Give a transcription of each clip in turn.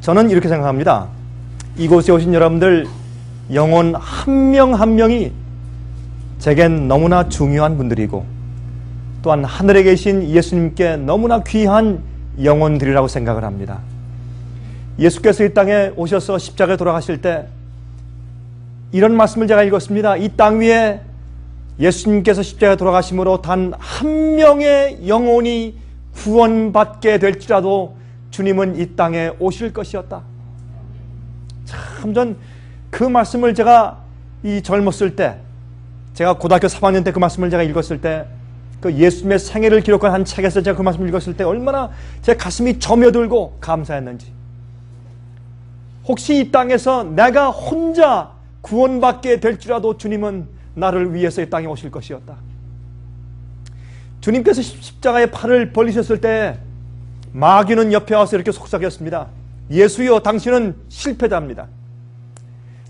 저는 이렇게 생각합니다. 이곳에 오신 여러분들 영혼 한 명 한 명이 제겐 너무나 중요한 분들이고 또한 하늘에 계신 예수님께 너무나 귀한 영혼들이라고 생각을 합니다. 예수께서 이 땅에 오셔서 십자가에 돌아가실 때 이런 말씀을 제가 읽었습니다. 이 땅 위에 예수님께서 십자가에 돌아가심으로 단 한 명의 영혼이 구원받게 될지라도 주님은 이 땅에 오실 것이었다. 참, 전 그 말씀을 제가 이 젊었을 때, 제가 고등학교 3학년 때 그 말씀을 제가 읽었을 때, 그 예수님의 생애를 기록한 한 책에서 제가 그 말씀을 읽었을 때 얼마나 제 가슴이 저며들고 감사했는지. 혹시 이 땅에서 내가 혼자 구원받게 될지라도 주님은 나를 위해서 이 땅에 오실 것이었다. 주님께서 십자가에 팔을 벌리셨을 때 마귀는 옆에 와서 이렇게 속삭였습니다. 예수여, 당신은 실패자입니다.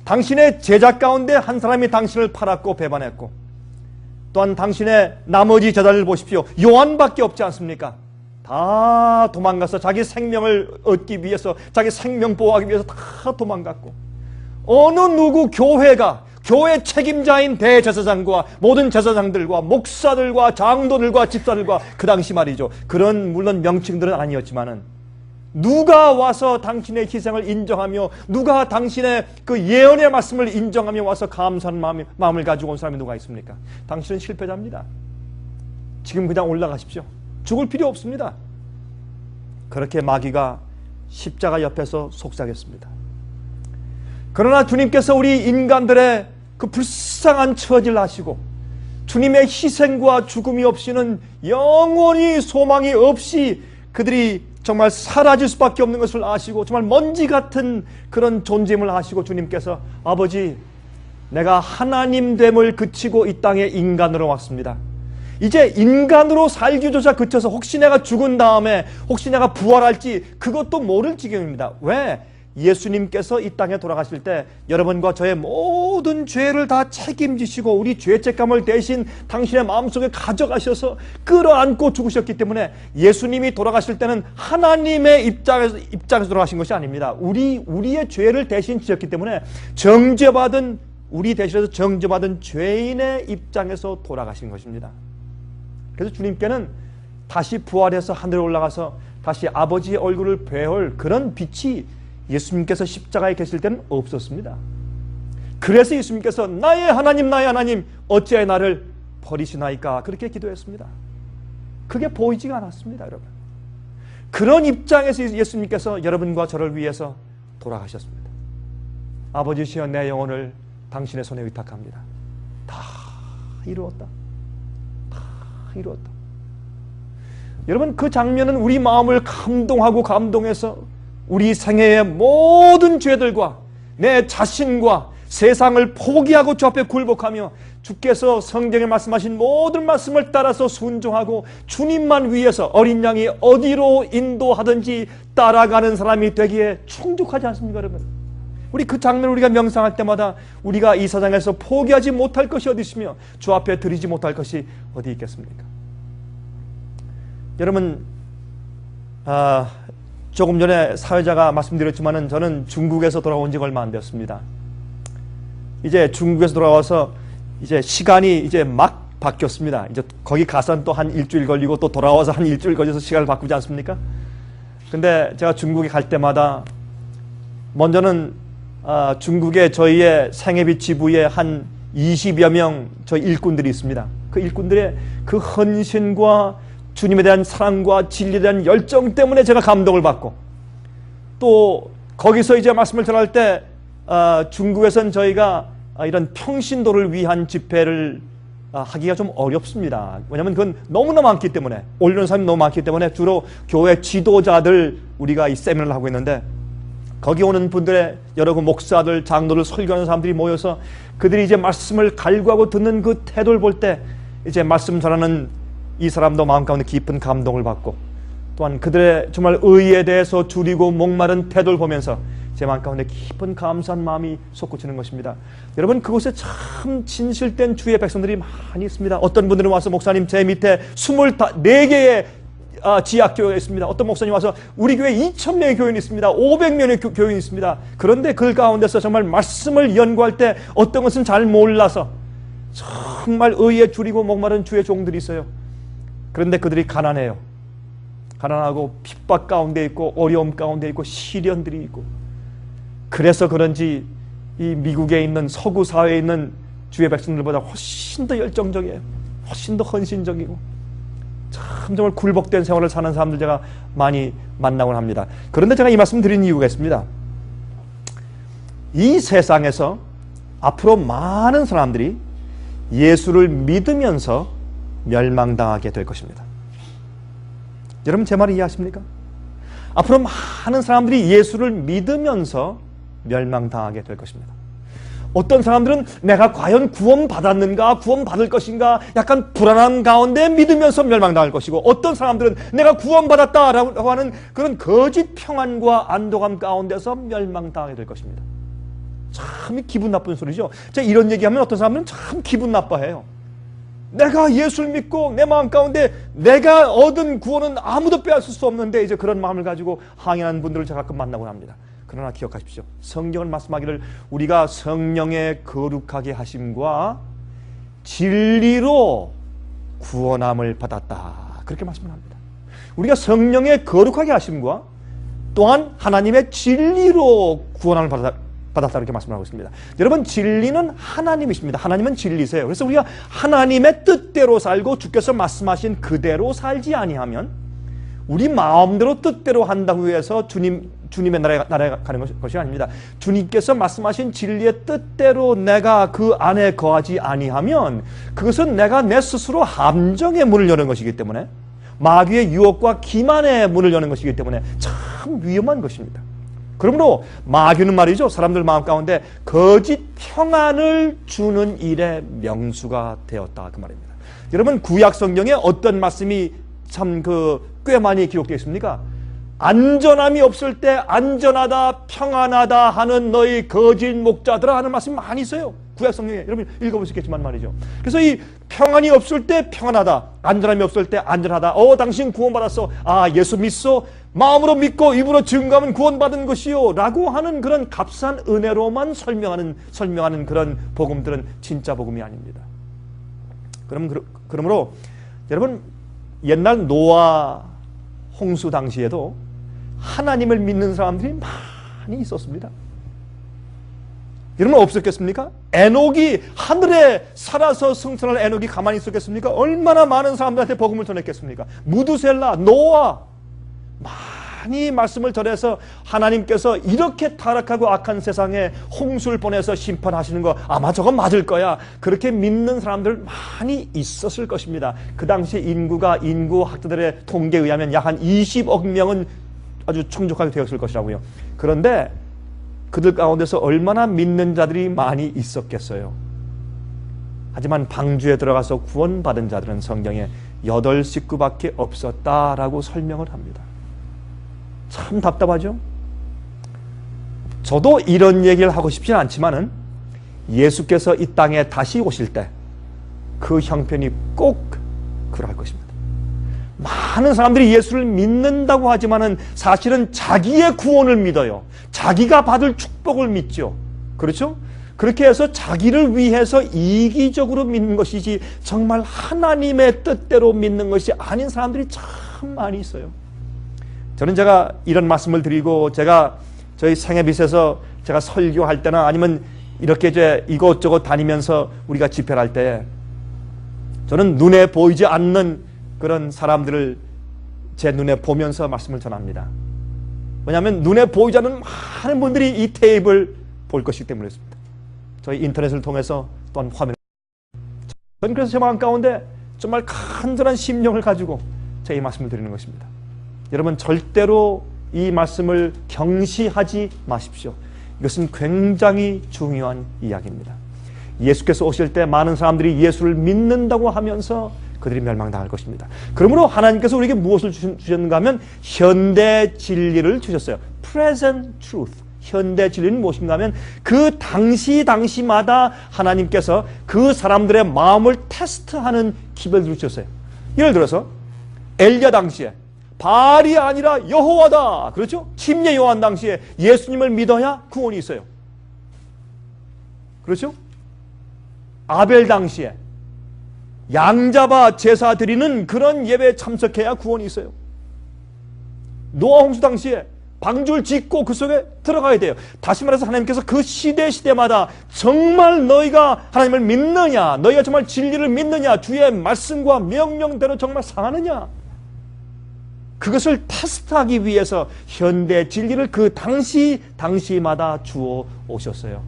당신의 제자 가운데 한 사람이 당신을 팔았고 배반했고, 또한 당신의 나머지 제자를 보십시오. 요한밖에 없지 않습니까? 다 도망가서 자기 생명을 얻기 위해서, 자기 생명 보호하기 위해서 다 도망갔고, 어느 누구 교회가, 교회 책임자인 대제사장과 모든 제사장들과 목사들과 장로들과 집사들과, 그 당시 말이죠, 그런 물론 명칭들은 아니었지만은 누가 와서 당신의 희생을 인정하며 누가 당신의 그 예언의 말씀을 인정하며 와서 감사하는 마음을 가지고 온 사람이 누가 있습니까? 당신은 실패자입니다. 지금 그냥 올라가십시오. 죽을 필요 없습니다. 그렇게 마귀가 십자가 옆에서 속삭였습니다. 그러나 주님께서 우리 인간들의 그 불쌍한 처지를 아시고 주님의 희생과 죽음이 없이는 영원히 소망이 없이 그들이 정말 사라질 수밖에 없는 것을 아시고 정말 먼지 같은 그런 존재임을 아시고 주님께서 아버지, 내가 하나님됨을 그치고 이 땅에 인간으로 왔습니다. 이제 인간으로 살기조차 그쳐서 혹시 내가 죽은 다음에 혹시 내가 부활할지 그것도 모를 지경입니다. 왜? 예수님께서 이 땅에 돌아가실 때 여러분과 저의 모든 죄를 다 책임지시고 우리 죄책감을 대신 당신의 마음속에 가져가셔서 끌어안고 죽으셨기 때문에 예수님이 돌아가실 때는 하나님의 입장에서 돌아가신 것이 아닙니다. 우리의 죄를 대신 지셨기 때문에 우리 대신해서 정죄받은 죄인의 입장에서 돌아가신 것입니다. 그래서 주님께는 다시 부활해서 하늘에 올라가서 다시 아버지의 얼굴을 배울 그런 빛이 예수님께서 십자가에 계실 때는 없었습니다. 그래서 예수님께서 나의 하나님 어찌하여 나를 버리시나이까 그렇게 기도했습니다. 그게 보이지가 않았습니다. 여러분, 그런 입장에서 예수님께서 여러분과 저를 위해서 돌아가셨습니다. 아버지시여, 내 영혼을 당신의 손에 위탁합니다. 다 이루었다. 다 이루었다. 여러분, 그 장면은 우리 마음을 감동해서 우리 생애의 모든 죄들과 내 자신과 세상을 포기하고 주 앞에 굴복하며 주께서 성경에 말씀하신 모든 말씀을 따라서 순종하고 주님만 위해서 어린 양이 어디로 인도하든지 따라가는 사람이 되기에 충족하지 않습니까, 여러분? 우리 그 장면을 우리가 명상할 때마다 우리가 이 세상에서 포기하지 못할 것이 어디 있으며 주 앞에 드리지 못할 것이 어디 있겠습니까? 여러분, 조금 전에 사회자가 말씀드렸지만은 저는 중국에서 돌아온 지가 얼마 안 되었습니다. 이제 중국에서 돌아와서 이제 시간이 이제 막 바뀌었습니다. 이제 거기 가서는 또 한 일주일 걸리고 또 돌아와서 한 일주일 걸려서 시간을 바꾸지 않습니까? 근데 제가 중국에 갈 때마다 먼저는 중국의 저희의 생애빛 지부에 한 20여 명 저희 일꾼들이 있습니다. 그 일꾼들의 그 헌신과 주님에 대한 사랑과 진리에 대한 열정 때문에 제가 감동을 받고, 또 거기서 이제 말씀을 전할 때 중국에선 저희가 이런 평신도를 위한 집회를 하기가 좀 어렵습니다. 왜냐하면 그건 너무나 많기 때문에, 올리는 사람이 너무 많기 때문에 주로 교회 지도자들 우리가 이 세미나를 하고 있는데, 거기 오는 분들의 여러 그 목사들, 장로들, 설교하는 사람들이 모여서 그들이 이제 말씀을 갈구하고 듣는 그 태도를 볼 때 이제 말씀 전하는 이 사람도 마음 가운데 깊은 감동을 받고, 또한 그들의 정말 의에 대해서 줄이고 목마른 태도를 보면서 제 마음 가운데 깊은 감사한 마음이 솟구치는 것입니다. 여러분, 그곳에 참 진실된 주의 백성들이 많이 있습니다. 어떤 분들은 와서 목사님 제 밑에 24개의 지하교회가 있습니다. 어떤 목사님 와서 우리 교회 2,000명의 교인이 있습니다. 500명의 교인이 있습니다. 그런데 그 가운데서 정말 말씀을 연구할 때 어떤 것은 잘 몰라서 정말 의에 줄이고 목마른 주의 종들이 있어요. 그런데 그들이 가난해요. 가난하고 핍박 가운데 있고 어려움 가운데 있고 시련들이 있고, 그래서 그런지 이 미국에 있는 서구 사회에 있는 주의 백성들보다 훨씬 더 열정적이에요. 훨씬 더 헌신적이고 참 정말 굴복된 생활을 사는 사람들 제가 많이 만나곤 합니다. 그런데 제가 이 말씀 드린 이유가 있습니다. 이 세상에서 앞으로 많은 사람들이 예수를 믿으면서 멸망당하게 될 것입니다. 여러분 제 말을 이해하십니까? 앞으로 많은 사람들이 예수를 믿으면서 멸망당하게 될 것입니다. 어떤 사람들은 내가 과연 구원받았는가, 구원받을 것인가 약간 불안함 가운데 믿으면서 멸망당할 것이고, 어떤 사람들은 내가 구원받았다라고 하는 그런 거짓 평안과 안도감 가운데서 멸망당하게 될 것입니다. 참 기분 나쁜 소리죠. 제가 이런 얘기하면 어떤 사람들은 참 기분 나빠해요. 내가 예수를 믿고 내 마음 가운데 내가 얻은 구원은 아무도 빼앗을 수 없는데, 이제 그런 마음을 가지고 항의하는 분들을 제가 가끔 만나곤 합니다. 그러나 기억하십시오. 성경은 말씀하기를 우리가 성령의 거룩하게 하심과 진리로 구원함을 받았다, 그렇게 말씀을 합니다. 우리가 성령의 거룩하게 하심과 또한 하나님의 진리로 구원함을 받았다, 이렇게 말씀을 하고 있습니다. 여러분, 진리는 하나님이십니다. 하나님은 진리세요. 그래서 우리가 하나님의 뜻대로 살고 주께서 말씀하신 그대로 살지 아니하면, 우리 마음대로 뜻대로 한다고 해서 주님의 나라에 가는 것이 아닙니다. 주님께서 말씀하신 진리의 뜻대로 내가 그 안에 거하지 아니하면 그것은 내가 내 스스로 함정의 문을 여는 것이기 때문에, 마귀의 유혹과 기만의 문을 여는 것이기 때문에 참 위험한 것입니다. 그러므로 마귀는 말이죠, 사람들 마음 가운데 거짓 평안을 주는 일에 명수가 되었다, 그 말입니다. 여러분, 구약 성경에 어떤 말씀이 참 꽤 많이 기록되어 있습니까? 안전함이 없을 때 안전하다, 평안하다 하는 너희 거짓 목자들아 하는 말씀이 많이 있어요. 구약 성경에 여러분 읽어보시겠지만 말이죠. 그래서 이 평안이 없을 때 평안하다, 안전함이 없을 때 안전하다. 당신 구원받았어. 예수 믿소. 마음으로 믿고 입으로 증거하면 구원받은 것이요 라고 하는 그런 값싼 은혜로만 설명하는 그런 복음들은 진짜 복음이 아닙니다. 그러므로 여러분, 옛날 노아 홍수 당시에도 하나님을 믿는 사람들이 많이 있었습니다. 여러분, 없었겠습니까? 에녹이 하늘에 살아서 승천할 에녹이 가만히 있었겠습니까? 얼마나 많은 사람들한테 복음을 전했겠습니까? 무두셀라, 노아, 많이 말씀을 전해서 하나님께서 이렇게 타락하고 악한 세상에 홍수를 보내서 심판하시는 거 아마 저건 맞을 거야, 그렇게 믿는 사람들 많이 있었을 것입니다. 그 당시 인구 학자들의 통계에 의하면 약 한 20억 명은 아주充足하게 되었을 것이라고요. 그런데 그들 가운데서 얼마나 믿는 자들이 많이 있었겠어요. 하지만 방주에 들어가서 구원받은 자들은 성경에 8식구밖에 없었다라고 설명을 합니다. 참 답답하죠? 저도 이런 얘기를 하고 싶진 않지만은 예수께서 이 땅에 다시 오실 때 그 형편이 꼭 그럴 것입니다. 많은 사람들이 예수를 믿는다고 하지만은 사실은 자기의 구원을 믿어요. 자기가 받을 축복을 믿죠. 그렇죠? 그렇게 해서 자기를 위해서 이기적으로 믿는 것이지 정말 하나님의 뜻대로 믿는 것이 아닌 사람들이 참 많이 있어요. 저는 제가 이런 말씀을 드리고, 제가 저희 생애빛에서 제가 설교할 때나 아니면 이렇게 이제 이곳저곳 다니면서 우리가 집회를 할 때, 저는 눈에 보이지 않는 그런 사람들을 제 눈에 보면서 말씀을 전합니다. 왜냐하면 눈에 보이지 않는 많은 분들이 이 테이프를 볼 것이기 때문이었습니다. 저희 인터넷을 통해서 또한 화면을, 저는 그래서 제 마음 가운데 정말 간절한 심령을 가지고 제가 이 말씀을 드리는 것입니다. 여러분, 절대로 이 말씀을 경시하지 마십시오. 이것은 굉장히 중요한 이야기입니다. 예수께서 오실 때 많은 사람들이 예수를 믿는다고 하면서 그들이 멸망당할 것입니다. 그러므로 하나님께서 우리에게 무엇을 주셨는가 하면 현대 진리를 주셨어요. Present truth. 현대 진리는 무엇인가 하면 그 당시마다 하나님께서 그 사람들의 마음을 테스트하는 기별들을 주셨어요. 예를 들어서 엘리야 당시에 바알이 아니라 여호와다. 그렇죠? 침례 요한 당시에 예수님을 믿어야 구원이 있어요. 그렇죠? 아벨 당시에 양 잡아 제사 드리는 그런 예배에 참석해야 구원이 있어요. 노아 홍수 당시에 방주를 짓고 그 속에 들어가야 돼요. 다시 말해서 하나님께서 그 시대마다 정말 너희가 하나님을 믿느냐, 너희가 정말 진리를 믿느냐, 주의 말씀과 명령대로 정말 사느냐, 그것을 테스트하기 위해서 현대 진리를 그 당시마다 주어 오셨어요.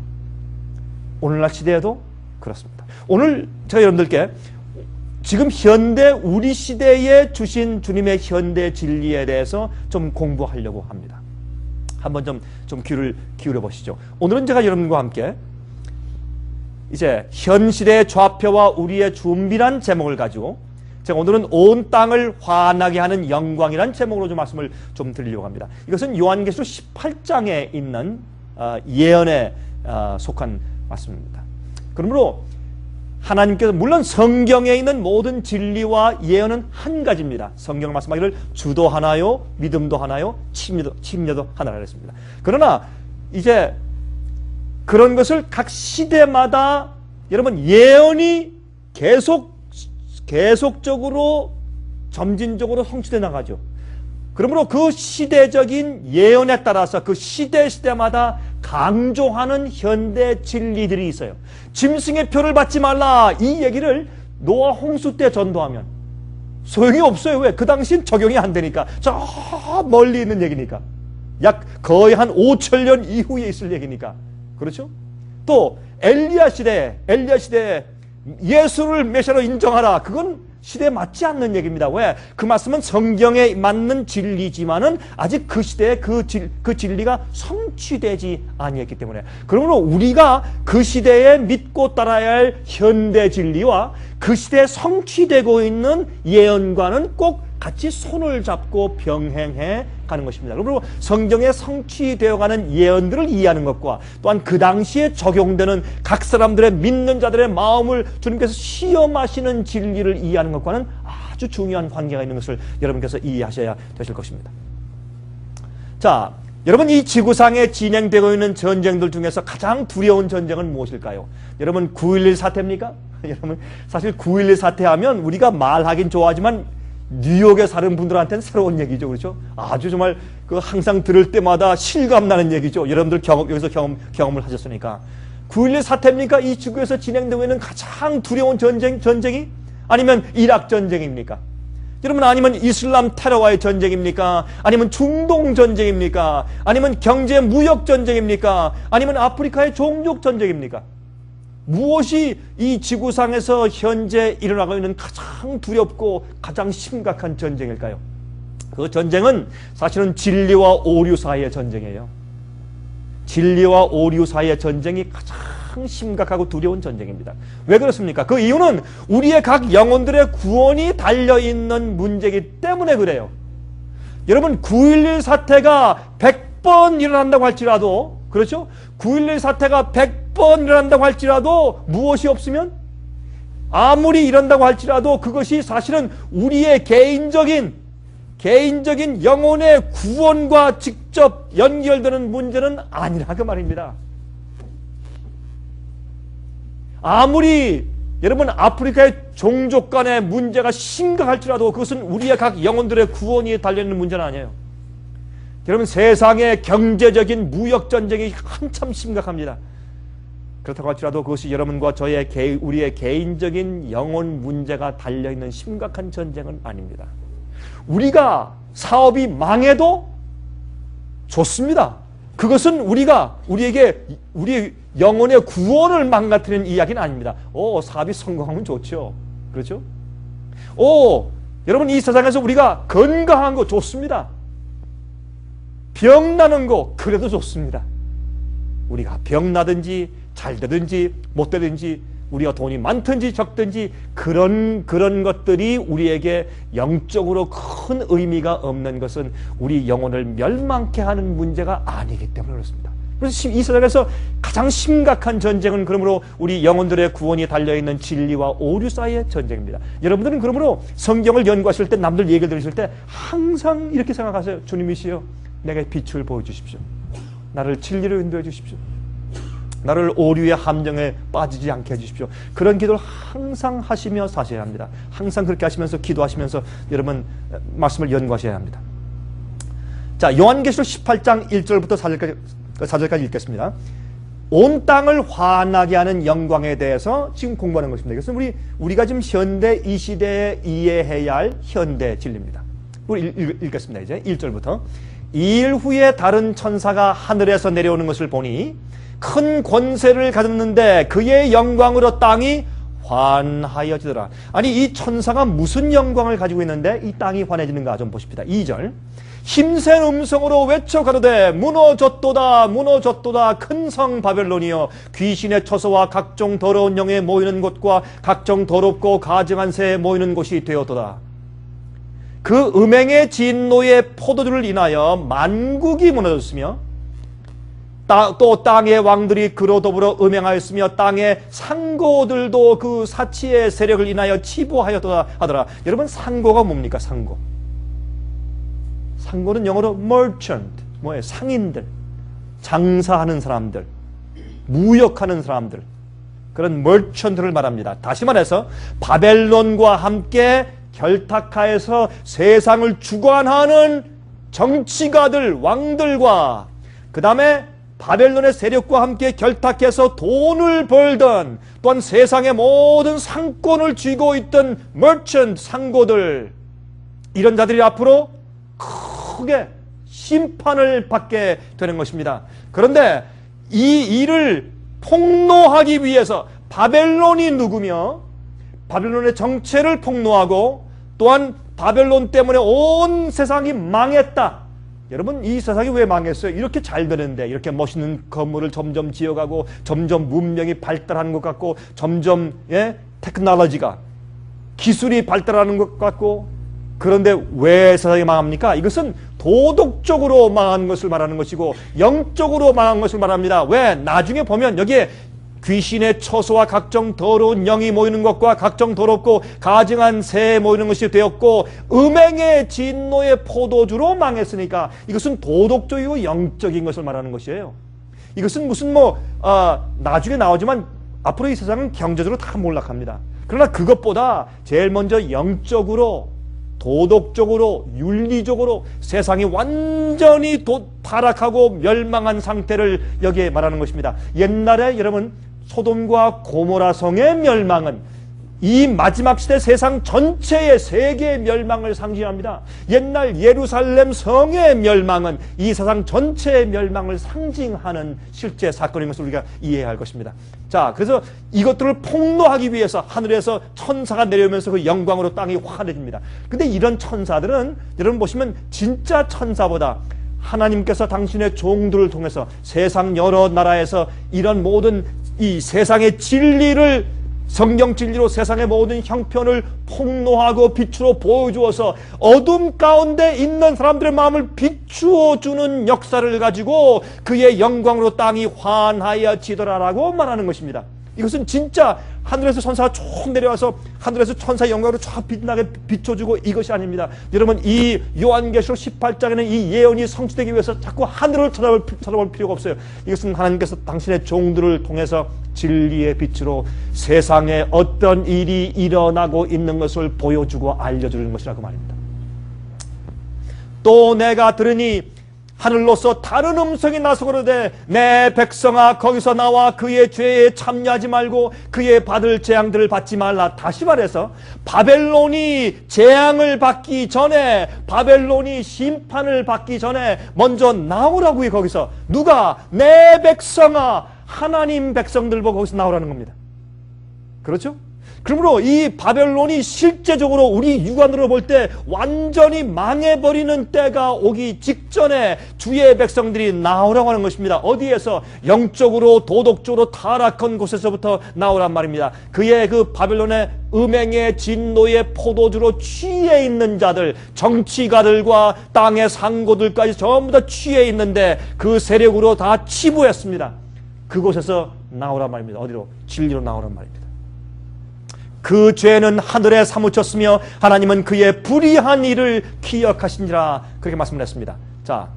오늘날 시대에도 그렇습니다. 오늘 제가 여러분들께 지금 현대 우리 시대에 주신 주님의 현대 진리에 대해서 좀 공부하려고 합니다. 한번 좀 귀를 기울여 보시죠. 오늘은 제가 여러분과 함께 이제 현 시대의 좌표와 우리의 준비란 제목을 가지고 제가 오늘은 온 땅을 환하게 하는 영광이란 제목으로 좀 말씀을 좀 드리려고 합니다. 이것은 요한계시록 18장에 있는 예언에 속한 말씀입니다. 그러므로 하나님께서 물론 성경에 있는 모든 진리와 예언은 한 가지입니다. 성경 말씀하기를 주도 하나요, 믿음도 하나요, 침례도 하나라 그랬습니다. 그러나 이제 그런 것을 각 시대마다 여러분 예언이 계속적으로 점진적으로 성취되어 나가죠. 그러므로 그 시대적인 예언에 따라서 그 시대마다 강조하는 현대 진리들이 있어요. 짐승의 표를 받지 말라, 이 얘기를 노아 홍수 때 전도하면 소용이 없어요. 왜? 그 당시엔 적용이 안 되니까. 저 멀리 있는 얘기니까. 약 거의 한 5,000년 이후에 있을 얘기니까. 그렇죠? 또 엘리야 시대에 예수를 메시아로 인정하라, 그건 시대에 맞지 않는 얘기입니다. 왜? 그 말씀은 성경에 맞는 진리지만은 아직 그 시대에 그 진리가 성취되지 아니했기 때문에, 그러므로 우리가 그 시대에 믿고 따라야 할 현대 진리와 그 시대에 성취되고 있는 예언과는 꼭 같이 손을 잡고 병행해 가는 것입니다. 그러므로 성경에 성취되어가는 예언들을 이해하는 것과 또한 그 당시에 적용되는 각 사람들의 믿는 자들의 마음을 주님께서 시험하시는 진리를 이해하는 것과는 아주 중요한 관계가 있는 것을 여러분께서 이해하셔야 되실 것입니다. 자, 여러분, 이 지구상에 진행되고 있는 전쟁들 중에서 가장 두려운 전쟁은 무엇일까요? 여러분, 9.11 사태입니까? 여러분, 사실 9.11 사태하면 우리가 말하긴 좋아하지만 뉴욕에 사는 분들한테는 새로운 얘기죠. 그렇죠? 아주 정말 항상 들을 때마다 실감나는 얘기죠. 여러분들 여기서 경험을 하셨으니까. 9.11 사태입니까? 이 지구에서 진행되고 있는 가장 두려운 전쟁이? 아니면 이락 전쟁입니까? 여러분, 아니면 이슬람 테러와의 전쟁입니까? 아니면 중동 전쟁입니까? 아니면 경제 무역 전쟁입니까? 아니면 아프리카의 종족 전쟁입니까? 무엇이 이 지구상에서 현재 일어나고 있는 가장 두렵고 가장 심각한 전쟁일까요? 그 전쟁은 사실은 진리와 오류 사이의 전쟁이에요. 진리와 오류 사이의 전쟁이 가장 심각하고 두려운 전쟁입니다. 왜 그렇습니까? 그 이유는 우리의 각 영혼들의 구원이 달려있는 문제이기 때문에 그래요. 여러분, 9.11 사태가 100번 일어난다고 할지라도, 그렇죠? 9.11 사태가 100번 일어난다고 할지라도 무엇이 없으면, 아무리 이런다고 할지라도 그것이 사실은 우리의 개인적인 영혼의 구원과 직접 연결되는 문제는 아니라 그 말입니다. 아무리 여러분 아프리카의 종족 간의 문제가 심각할지라도 그것은 우리의 각 영혼들의 구원이 달려있는 문제는 아니에요. 여러분, 세상의 경제적인 무역 전쟁이 한참 심각합니다. 그렇다고 할지라도 그것이 여러분과 우리의 개인적인 영혼 문제가 달려있는 심각한 전쟁은 아닙니다. 우리가 사업이 망해도 좋습니다. 그것은 우리의 영혼의 구원을 망가뜨리는 이야기는 아닙니다. 사업이 성공하면 좋죠. 그렇죠? 여러분, 이 세상에서 우리가 건강한 거 좋습니다. 병나는 거 그래도 좋습니다. 우리가 병나든지 잘 되든지 못 되든지 우리가 돈이 많든지 적든지 그런 것들이 우리에게 영적으로 큰 의미가 없는 것은 우리 영혼을 멸망케 하는 문제가 아니기 때문에 그렇습니다. 그래서 이 세상에서 가장 심각한 전쟁은 그러므로 우리 영혼들의 구원이 달려있는 진리와 오류 사이의 전쟁입니다. 여러분들은 그러므로 성경을 연구하실 때, 남들 얘기를 들으실 때 항상 이렇게 생각하세요. 주님이시여, 내게 빛을 보여주십시오. 나를 진리로 인도해 주십시오. 나를 오류의 함정에 빠지지 않게 해주십시오. 그런 기도를 항상 하시며 사셔야 합니다. 항상 그렇게 하시면서 기도하시면서 여러분 말씀을 연구하셔야 합니다. 자, 요한계시록 18장 1절부터 4절까지 읽겠습니다. 온 땅을 환하게 하는 영광에 대해서 지금 공부하는 것입니다. 이것은 우리가 지금 현대 이 시대에 이해해야 할 현대 진리입니다. 우리 읽겠습니다. 이제 1절부터. 2일 후에 다른 천사가 하늘에서 내려오는 것을 보니 큰 권세를 가졌는데 그의 영광으로 땅이 환하여지더라. 아니, 이 천사가 무슨 영광을 가지고 있는데 이 땅이 환해지는가 좀 보십시다. 2절. 힘센 음성으로 외쳐 가로되 무너졌도다 무너졌도다 큰 성 바벨론이여, 귀신의 처소와 각종 더러운 영에 모이는 곳과 각종 더럽고 가증한 새에 모이는 곳이 되었도다. 그 음행의 진노의 포도주를 인하여 만국이 무너졌으며 또 땅의 왕들이 그로 더불어 음행하였으며 땅의 상고들도 그 사치의 세력을 인하여 치부하였도다 하더라. 여러분, 상고가 뭡니까? 상고는 영어로 merchant, 뭐예요? 상인들, 장사하는 사람들, 무역하는 사람들, 그런 merchant를 말합니다. 다시 말해서 바벨론과 함께 결탁하여서 세상을 주관하는 정치가들, 왕들과 그 다음에 바벨론의 세력과 함께 결탁해서 돈을 벌던, 또한 세상의 모든 상권을 쥐고 있던 merchant, 상고들, 이런 자들이 앞으로 크게 심판을 받게 되는 것입니다. 그런데 이 일을 폭로하기 위해서 바벨론이 누구며 바벨론의 정체를 폭로하고 또한 바벨론 때문에 온 세상이 망했다. 여러분, 이 세상이 왜 망했어요? 이렇게 잘 되는데, 이렇게 멋있는 건물을 점점 지어가고 점점 문명이 발달하는 것 같고 점점 테크놀로지가, 기술이 발달하는 것 같고, 그런데 왜 세상이 망합니까? 이것은 도덕적으로 망한 것을 말하는 것이고 영적으로 망한 것을 말합니다. 왜? 나중에 보면 여기에 귀신의 처소와 각종 더러운 영이 모이는 것과 각종 더럽고 가증한 새에 모이는 것이 되었고 음행의 진노의 포도주로 망했으니까 이것은 도덕적이고 영적인 것을 말하는 것이에요. 이것은 무슨 나중에 나오지만 앞으로 이 세상은 경제적으로 다 몰락합니다. 그러나 그것보다 제일 먼저 영적으로, 도덕적으로, 윤리적으로 세상이 완전히 타락하고 멸망한 상태를 여기에 말하는 것입니다. 옛날에 여러분 소돔과 고모라 성의 멸망은 이 마지막 시대 세상 전체의 세계의 멸망을 상징합니다. 옛날 예루살렘 성의 멸망은 이 세상 전체의 멸망을 상징하는 실제 사건인 것을 우리가 이해해야 할 것입니다. 자, 그래서 이것들을 폭로하기 위해서 하늘에서 천사가 내려오면서 그 영광으로 땅이 환해집니다. 근데 이런 천사들은 여러분 보시면 진짜 천사보다 하나님께서 당신의 종들을 통해서 세상 여러 나라에서 이런 모든 이 세상의 진리를, 성경 진리로 세상의 모든 형편을 폭로하고 빛으로 보여주어서 어둠 가운데 있는 사람들의 마음을 비추어주는 역사를 가지고 그의 영광으로 땅이 환하여지더라라고 말하는 것입니다. 이것은 진짜 하늘에서 천사가 쭉 내려와서 하늘에서 천사의 영광으로 쫙 빛나게 비춰주고 이것이 아닙니다. 여러분, 이 요한계시록 18장에는 이 예언이 성취되기 위해서 자꾸 하늘을 쳐다볼 필요가 없어요. 이것은 하나님께서 당신의 종들을 통해서 진리의 빛으로 세상에 어떤 일이 일어나고 있는 것을 보여주고 알려주는 것이라고 말입니다. 또 내가 들으니 하늘로서 다른 음성이 나서 그러되 내 백성아 거기서 나와 그의 죄에 참여하지 말고 그의 받을 재앙들을 받지 말라. 다시 말해서 바벨론이 재앙을 받기 전에, 바벨론이 심판을 받기 전에 먼저 나오라고요. 거기서 누가? 내 백성아, 하나님 백성들 보고 거기서 나오라는 겁니다. 그렇죠? 그러므로 이 바벨론이 실제적으로 우리 육안으로 볼 때 완전히 망해버리는 때가 오기 직전에 주의 백성들이 나오라고 하는 것입니다. 어디에서? 영적으로 도덕적으로 타락한 곳에서부터 나오란 말입니다. 그의 그 바벨론의 음행의 진노의 포도주로 취해 있는 자들, 정치가들과 땅의 상고들까지 전부 다 취해 있는데 그 세력으로 다 치부했습니다. 그곳에서 나오란 말입니다. 어디로? 진리로 나오란 말입니다. 그 죄는 하늘에 사무쳤으며 하나님은 그의 불의한 일을 기억하시니라, 그렇게 말씀을 했습니다. 자,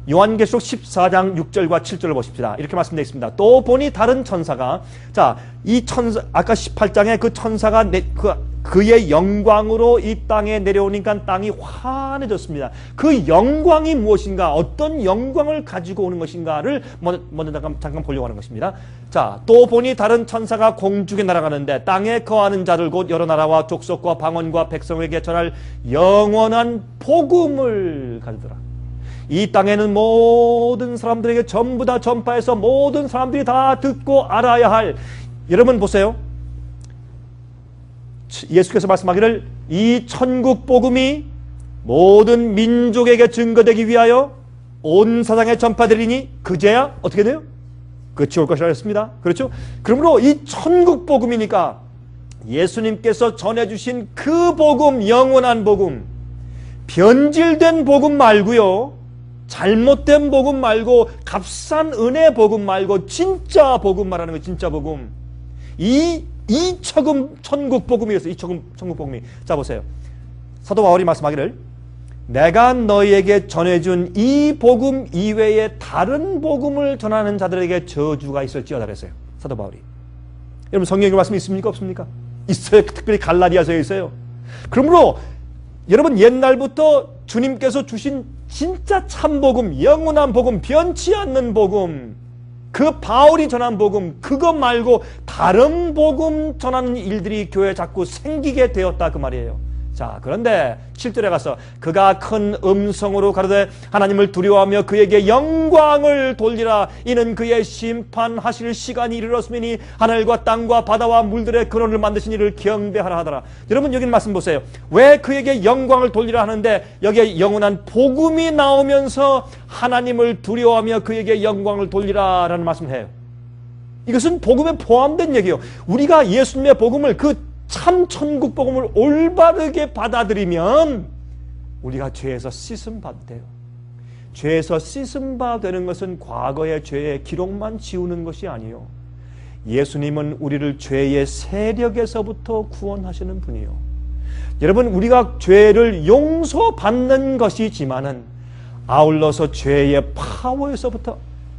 요한계시록 14장 6절과 7절을 보십시다. 이렇게 말씀되어 있습니다. 또 보니 다른 천사가, 자, 이 천사, 아까 18장에 그 천사가 그의 영광으로 이 땅에 내려오니까 땅이 환해졌습니다. 그 영광이 무엇인가, 어떤 영광을 가지고 오는 것인가를 먼저 잠깐 보려고 하는 것입니다. 자, 또 보니 다른 천사가 공중에 날아가는데 땅에 거하는 자들 곧 여러 나라와 족속과 방언과 백성에게 전할 영원한 복음을 가지더라. 이 땅에는 모든 사람들에게 전부 다 전파해서 모든 사람들이 다 듣고 알아야 할, 여러분 보세요. 예수께서 말씀하기를 이 천국 복음이 모든 민족에게 증거되기 위하여 온 세상에 전파되리니 그제야 어떻게 돼요? 끝이 올 것이라 했습니다. 그렇죠? 그러므로 이 천국 복음이니까 예수님께서 전해주신 그 복음, 영원한 복음, 변질된 복음 말고요, 잘못된 복음 말고, 값싼 은혜 복음 말고 진짜 복음 말하는 거예요. 진짜 복음. 이 천국 복음이었어요. 이 천국 복음이. 자, 보세요. 사도 바울이 말씀하기를 내가 너희에게 전해준 이 복음 이외에 다른 복음을 전하는 자들에게 저주가 있을지어다 그랬어요. 사도 바울이. 여러분 성경에 말씀이 있습니까? 없습니까? 있어요. 특별히 갈라디아서에 있어요. 그러므로 여러분 옛날부터 주님께서 주신 진짜 참복음, 영원한 복음, 변치 않는 복음, 그 바울이 전한 복음, 그것 말고 다른 복음 전하는 일들이 교회에 자꾸 생기게 되었다 그 말이에요. 자, 그런데 7절에 가서 그가 큰 음성으로 가로되 하나님을 두려워하며 그에게 영광을 돌리라. 이는 그의 심판하실 시간이 이르렀으니 하늘과 땅과 바다와 물들의 근원을 만드신 이를 경배하라 하더라. 여러분 여기 말씀 보세요. 왜 그에게 영광을 돌리라 하는데 여기에 영원한 복음이 나오면서 하나님을 두려워하며 그에게 영광을 돌리라 라는 말씀을 해요. 이것은 복음에 포함된 얘기예요. 우리가 예수님의 복음을, 그 참 천국 복음을 올바르게 받아들이면 우리가 죄에서 씻음받아야 돼요. 죄에서 씻음받아야 되는 것은 과거의 죄의 기록만 지우는 것이 아니요, 예수님은 우리를 죄의 세력에서부터 구원하시는 분이요. 여러분 우리가 죄를 용서받는 것이지만은 아울러서 죄의 파워에서부터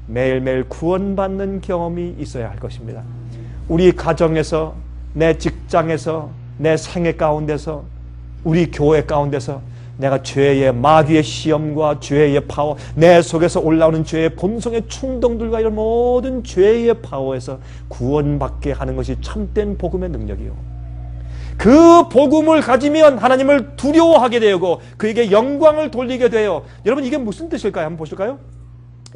매일매일 구원받는 경험이 있어야 할 것입니다. 우리 가정에서, 내 직장에서, 내 생애 가운데서, 우리 교회 가운데서 내가 죄의 마귀의 시험과 죄의 파워, 내 속에서 올라오는 죄의 본성의 충동들과 이런 모든 죄의 파워에서 구원받게 하는 것이 참된 복음의 능력이요. 그 복음을 가지면 하나님을 두려워하게 되고 그에게 영광을 돌리게 돼요. 여러분 이게 무슨 뜻일까요? 한번 보실까요?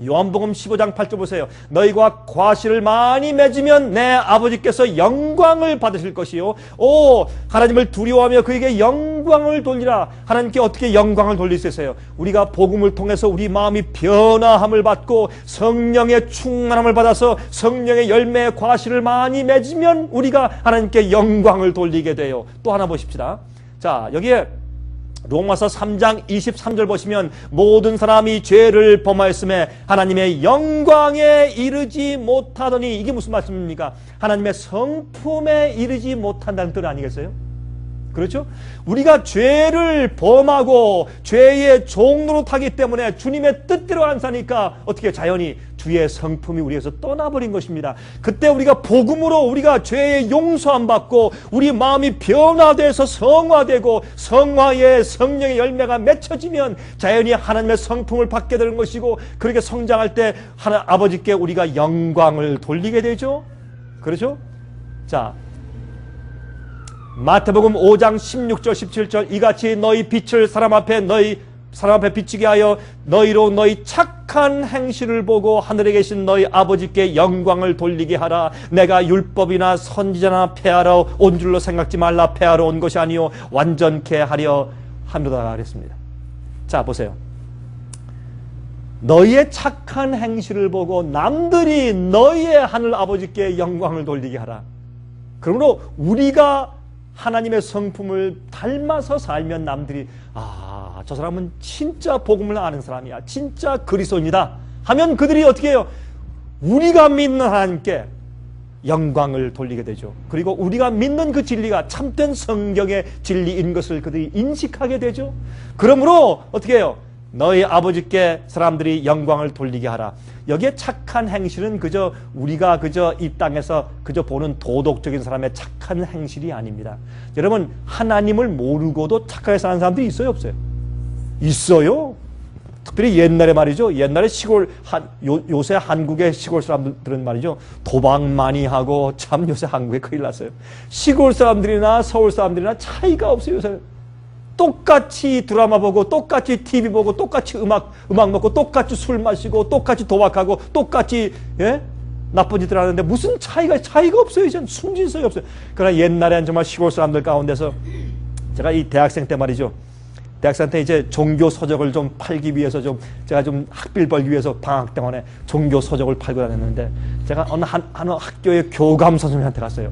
요한복음 15장 8절 보세요. 너희가 과실을 많이 맺으면 내 아버지께서 영광을 받으실 것이요. 하나님을 두려워하며 그에게 영광을 돌리라. 하나님께 어떻게 영광을 돌릴 수 있어요? 우리가 복음을 통해서 우리 마음이 변화함을 받고 성령의 충만함을 받아서 성령의 열매의 과실을 많이 맺으면 우리가 하나님께 영광을 돌리게 돼요. 또 하나 보십시다. 자, 여기에 로마서 3장 23절 보시면 모든 사람이 죄를 범하였음에 하나님의 영광에 이르지 못하더니, 이게 무슨 말씀입니까? 하나님의 성품에 이르지 못한다는 뜻 아니겠어요? 그렇죠? 우리가 죄를 범하고 죄의 종노릇하기 때문에 주님의 뜻대로 안 사니까 어떻게 자연히 주의 성품이 우리에서 떠나버린 것입니다. 그때 우리가 복음으로 우리가 죄의 용서함 받고 우리 마음이 변화돼서 성화되고 성화의 성령의 열매가 맺혀지면 자연히 하나님의 성품을 받게 되는 것이고, 그렇게 성장할 때 아버지께 우리가 영광을 돌리게 되죠. 그렇죠? 자, 마태복음 5장 16절 17절 이같이 너희 빛을 사람 앞에 비치게 하여 너희로 너희 착 착한 행실을 보고 하늘에 계신 너희 아버지께 영광을 돌리게 하라. 내가 율법이나 선지자나 폐하러 온 줄로 생각지 말라. 폐하러 온 것이 아니요 완전케 하려 함이로다 그랬습니다. 자, 보세요. 너희의 착한 행실을 보고 남들이 너희의 하늘 아버지께 영광을 돌리게 하라. 그러므로 우리가 하나님의 성품을 닮아서 살면 남들이 저 사람은 진짜 복음을 아는 사람이야, 진짜 그리스도인이다 하면 그들이 어떻게 해요? 우리가 믿는 하나님께 영광을 돌리게 되죠. 그리고 우리가 믿는 그 진리가 참된 성경의 진리인 것을 그들이 인식하게 되죠. 그러므로 어떻게 해요? 너희 아버지께 사람들이 영광을 돌리게 하라. 여기에 착한 행실은 그저 우리가 그저 이 땅에서 그저 보는 도덕적인 사람의 착한 행실이 아닙니다. 여러분, 하나님을 모르고도 착하게 사는 사람들이 있어요, 없어요? 있어요. 특별히 옛날에 말이죠. 옛날에 시골 요새 한국의 시골 사람들은 말이죠, 도박 많이 하고 참 요새 한국에 큰일 났어요. 시골 사람들이나 서울 사람들이나 차이가 없어요. 요새 똑같이 드라마 보고 똑같이 TV 보고 똑같이 음악 먹고 똑같이 술 마시고 똑같이 도박하고 똑같이 나쁜 짓을 하는데 무슨 차이가 없어요. 이제 숨진성이 없어요. 그러나 옛날에는 정말 시골 사람들 가운데서 제가 이 대학생 때 말이죠, 대학생 때 이제 종교 서적을 좀 팔기 위해서 제가 좀 학비를 벌기 위해서 방학 동안에 종교 서적을 팔고 다녔는데, 제가 어느 한 학교의 교감 선생님한테 갔어요.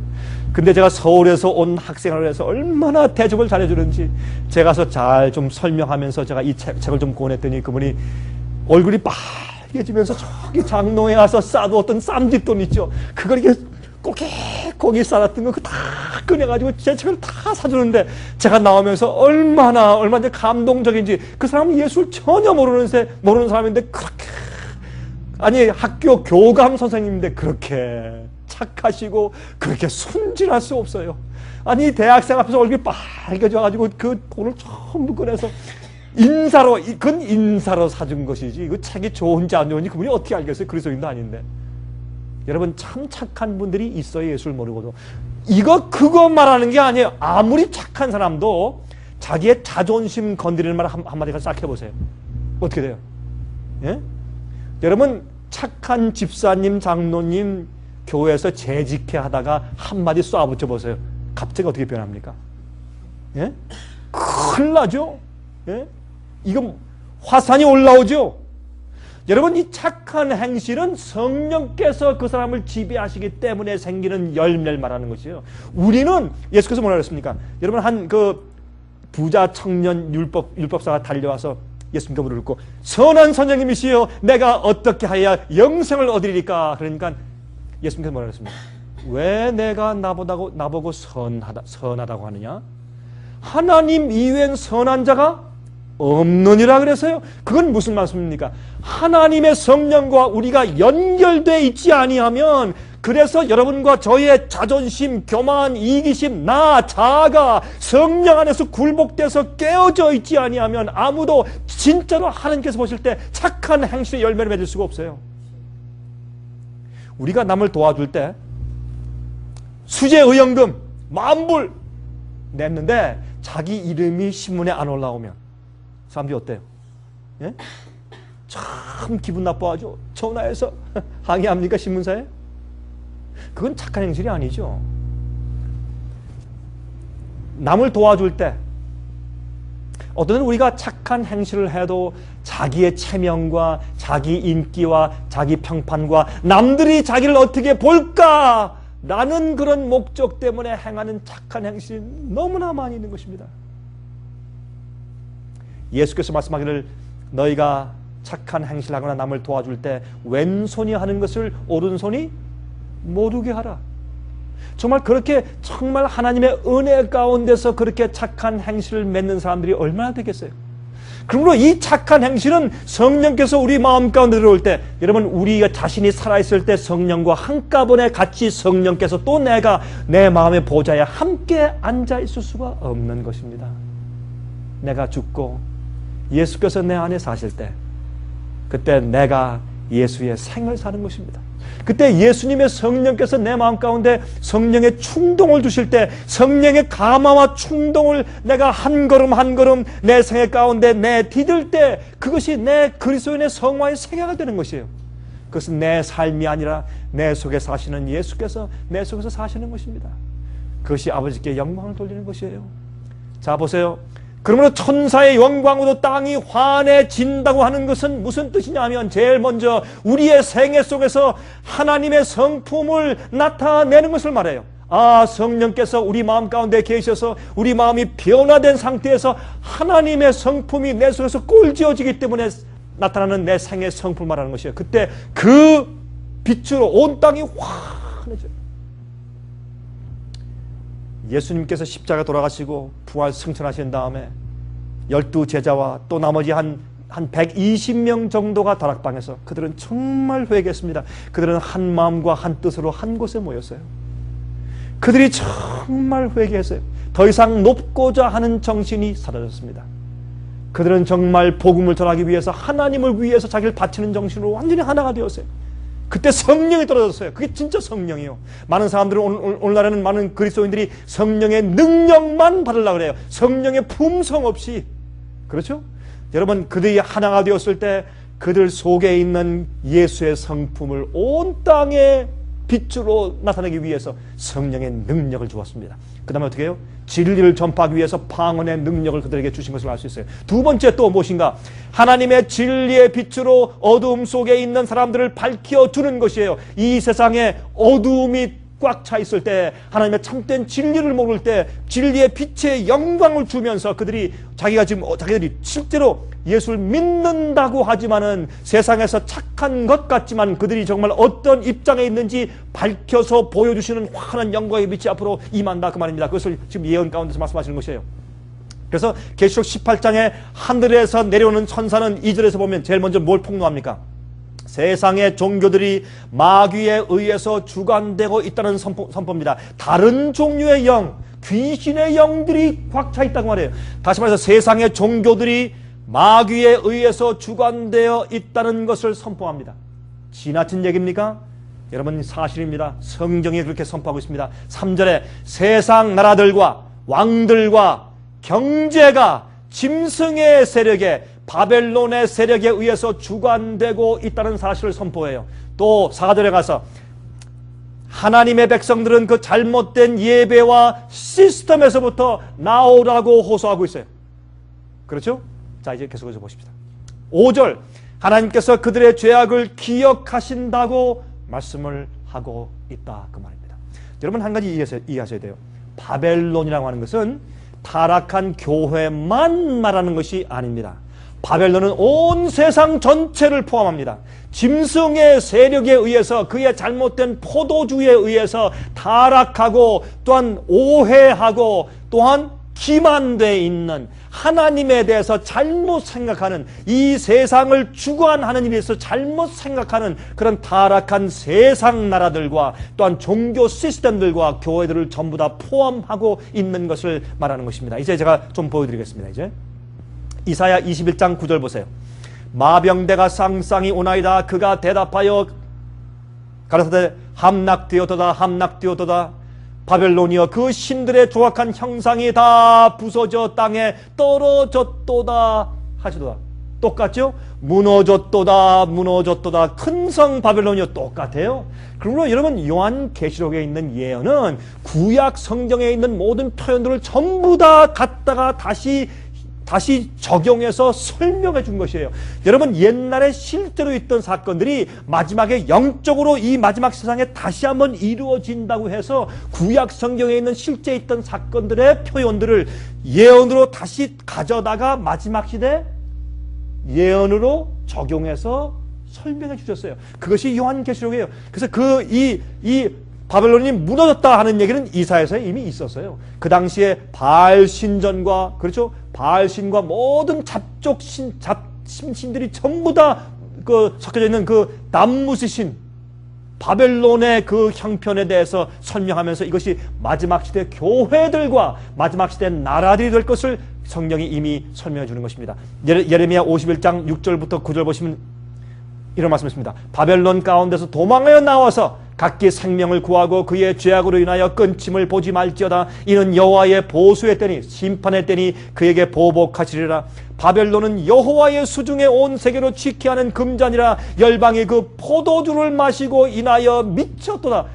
근데 제가 서울에서 온 학생을 해서 얼마나 대접을 잘해주는지 제가 가서 잘 좀 설명하면서 제가 이 책을 좀 권했더니 그분이 얼굴이 빨개지면서 저기 장롱에 가서 싸두었던 쌈짓돈 있죠, 그걸 이렇게 고기 싸놨던 거 다 꺼내가지고 제 책을 다 사주는데, 제가 나오면서 얼마나 감동적인지. 그 사람은 예수를 전혀 모르는 사람인데 그렇게, 아니 학교 교감 선생님인데 그렇게 착하시고 그렇게 순진할 수 없어요. 아니 대학생 앞에서 얼굴이 빨개져가지고 그 돈을 전부 꺼내서 그건 인사로 사준 것이지 그 책이 좋은지 안 좋은지 그분이 어떻게 알겠어요? 그리스도인도 아닌데. 여러분, 참 착한 분들이 있어요. 예수를 모르고도. 그거 말하는 게 아니에요. 아무리 착한 사람도 자기의 자존심 건드리는 말 한마디가 싹 해보세요. 어떻게 돼요? 예? 여러분, 착한 집사님, 장로님 교회에서 재직해 하다가 한마디 쏴붙여 보세요. 갑자기 어떻게 변합니까? 예? 큰일 나죠? 예? 이거 화산이 올라오죠? 여러분, 이 착한 행실은 성령께서 그 사람을 지배하시기 때문에 생기는 열매를 말하는 것이에요. 우리는 예수께서 뭐라 그랬습니까? 여러분, 한 그 부자 청년 율법사가 달려와서 예수님께 물었고, 선한 선생님이시여 내가 어떻게 하여야 영생을 얻으리까? 그러니까 예수님께서 뭐라 그랬습니까? 왜 내가 나보고 선하다고 하느냐? 하나님 이외엔 선한 자가 없느니라 그래서요. 그건 무슨 말씀입니까? 하나님의 성령과 우리가 연결되어 있지 아니하면, 그래서 여러분과 저의 자존심, 교만, 이기심, 자아가 성령 안에서 굴복돼서 깨어져 있지 아니하면 아무도 진짜로 하나님께서 보실 때 착한 행실의 열매를 맺을 수가 없어요. 우리가 남을 도와줄 때 수재의연금 10,000불 냈는데 자기 이름이 신문에 안 올라오면 사람들이 어때요? 예? 참 기분 나빠하죠. 전화해서 항의합니까? 신문사에? 그건 착한 행실이 아니죠. 남을 도와줄 때 어떤 우리가 착한 행실을 해도 자기의 체면과 자기 인기와 자기 평판과 남들이 자기를 어떻게 볼까 라는 그런 목적 때문에 행하는 착한 행실이 너무나 많이 있는 것입니다. 예수께서 말씀하기를 너희가 착한 행실하거나 남을 도와줄 때 왼손이 하는 것을 오른손이 모르게 하라. 정말 그렇게 정말 하나님의 은혜 가운데서 그렇게 착한 행실을 맺는 사람들이 얼마나 되겠어요? 그러므로 이 착한 행실은 성령께서 우리 마음 가운데 들어올 때, 여러분 우리가 자신이 살아있을 때 성령과 한꺼번에 같이 성령께서 또 내가 내 마음의 보좌에 함께 앉아있을 수가 없는 것입니다. 내가 죽고 예수께서 내 안에 사실 때, 그때 내가 예수의 생을 사는 것입니다. 그때 예수님의 성령께서 내 마음 가운데 성령의 충동을 주실 때, 성령의 감화와 충동을 내가 한 걸음 한 걸음 내 생애 가운데 내 디딜 때, 그것이 내 그리스도인의 성화의 생애가 되는 것이에요. 그것은 내 삶이 아니라 내 속에 사시는 예수께서 내 속에서 사시는 것입니다. 그것이 아버지께 영광을 돌리는 것이에요. 자, 보세요. 그러므로 천사의 영광으로 땅이 환해진다고 하는 것은 무슨 뜻이냐 하면, 제일 먼저 우리의 생애 속에서 하나님의 성품을 나타내는 것을 말해요. 아, 성령께서 우리 마음 가운데 계셔서 우리 마음이 변화된 상태에서 하나님의 성품이 내 속에서 꼴지어지기 때문에 나타나는 내 생의 성품을 말하는 것이에요. 그때 그 빛으로 온 땅이 환해져요. 예수님께서 십자가 돌아가시고 부활 승천하신 다음에 12 제자와 또 나머지 한 120명 정도가 다락방에서 그들은 정말 회개했습니다. 그들은 한 마음과 한 뜻으로 한 곳에 모였어요. 그들이 정말 회개했어요. 더 이상 높고자 하는 정신이 사라졌습니다. 그들은 정말 복음을 전하기 위해서, 하나님을 위해서 자기를 바치는 정신으로 완전히 하나가 되었어요. 그때 성령이 떨어졌어요. 그게 진짜 성령이에요. 많은 사람들은 오늘날에는 많은 그리스도인들이 성령의 능력만 받으려고 그래요. 성령의 품성 없이. 그렇죠? 여러분, 그들이 하나가 되었을 때 그들 속에 있는 예수의 성품을 온 땅에 빛으로 나타내기 위해서 성령의 능력을 주었습니다. 그 다음에 어떻게 해요? 진리를 전파하기 위해서 방언의 능력을 그들에게 주신 것을 알 수 있어요. 두 번째 또 무엇인가? 하나님의 진리의 빛으로 어두움 속에 있는 사람들을 밝혀주는 것이에요. 이 세상에 어두움이 꽉 차 있을 때, 하나님의 참된 진리를 모를 때 진리의 빛의 영광을 주면서 자기들이 실제로 예수를 믿는다고 하지만은 세상에서 착한 것 같지만 그들이 정말 어떤 입장에 있는지 밝혀서 보여주시는 환한 영광의 빛이 앞으로 임한다, 그 말입니다. 그것을 지금 예언 가운데서 말씀하시는 것이에요. 그래서 계시록 18장에 하늘에서 내려오는 천사는 2절에서 보면 제일 먼저 뭘 폭로합니까? 세상의 종교들이 마귀에 의해서 주관되고 있다는 선포입니다. 다른 종류의 영, 귀신의 영들이 꽉 차 있다고 말해요. 다시 말해서 세상의 종교들이 마귀에 의해서 주관되어 있다는 것을 선포합니다. 지나친 얘기입니까? 여러분, 사실입니다. 성경이 그렇게 선포하고 있습니다. 3절에 세상 나라들과 왕들과 경제가 짐승의 세력에, 바벨론의 세력에 의해서 주관되고 있다는 사실을 선포해요. 또 4절에 가서 하나님의 백성들은 그 잘못된 예배와 시스템에서부터 나오라고 호소하고 있어요. 그렇죠? 자, 이제 계속해서 보십시다. 5절, 하나님께서 그들의 죄악을 기억하신다고 말씀을 하고 있다, 그 말입니다. 여러분, 한 가지 이해하셔야 돼요. 바벨론이라고 하는 것은 타락한 교회만 말하는 것이 아닙니다. 바벨론은 온 세상 전체를 포함합니다. 짐승의 세력에 의해서, 그의 잘못된 포도주에 의해서 타락하고 또한 오해하고 또한 기만되어 있는, 하나님에 대해서 잘못 생각하는, 이 세상을 주관하는 일에 있어서 잘못 생각하는 그런 타락한 세상 나라들과 또한 종교 시스템들과 교회들을 전부 다 포함하고 있는 것을 말하는 것입니다. 이제 제가 좀 보여드리겠습니다. 이제 이사야 21장 9절 보세요. 마병대가 쌍쌍이 오나이다. 그가 대답하여 가라사대 함락되었도다, 함락되었도다. 바벨론이여, 그 신들의 조악한 형상이 다 부서져 땅에 떨어졌도다 하시도다. 똑같죠? 무너졌도다, 무너졌도다. 큰 성 바벨론이여, 똑같아요. 그러므로 여러분, 요한계시록에 있는 예언은 구약 성경에 있는 모든 표현들을 전부 다 갖다가 다시 적용해서 설명해 준 것이에요. 여러분, 옛날에 실제로 있던 사건들이 마지막에 영적으로 이 마지막 세상에 다시 한번 이루어진다고 해서 구약 성경에 있는 실제 있던 사건들의 표현들을 예언으로 다시 가져다가 마지막 시대 예언으로 적용해서 설명해 주셨어요. 그것이 요한계시록이에요. 그래서 이 바벨론이 무너졌다 하는 얘기는 이사야서에 이미 있었어요. 그 당시에 바알 신전과, 그렇죠? 바알 신과 모든 잡신들이 전부 다 섞여져 있는 그 남무시신 바벨론의 그 형편에 대해서 설명하면서 이것이 마지막 시대 교회들과 마지막 시대 나라들이 될 것을 성경이 이미 설명해 주는 것입니다. 예레미야 51장 6절부터 9절 보시면 이런 말씀했습니다. 바벨론 가운데서 도망하여 나와서 각기 생명을 구하고 그의 죄악으로 인하여 끊침을 보지 말지어다. 이는 여호와의 보수의 때니 심판의 때니 그에게 보복하시리라. 바벨론은 여호와의 수중에 온 세계로 취케하는 금잔이라. 열방이 그 포도주를 마시고 인하여 미쳤도다.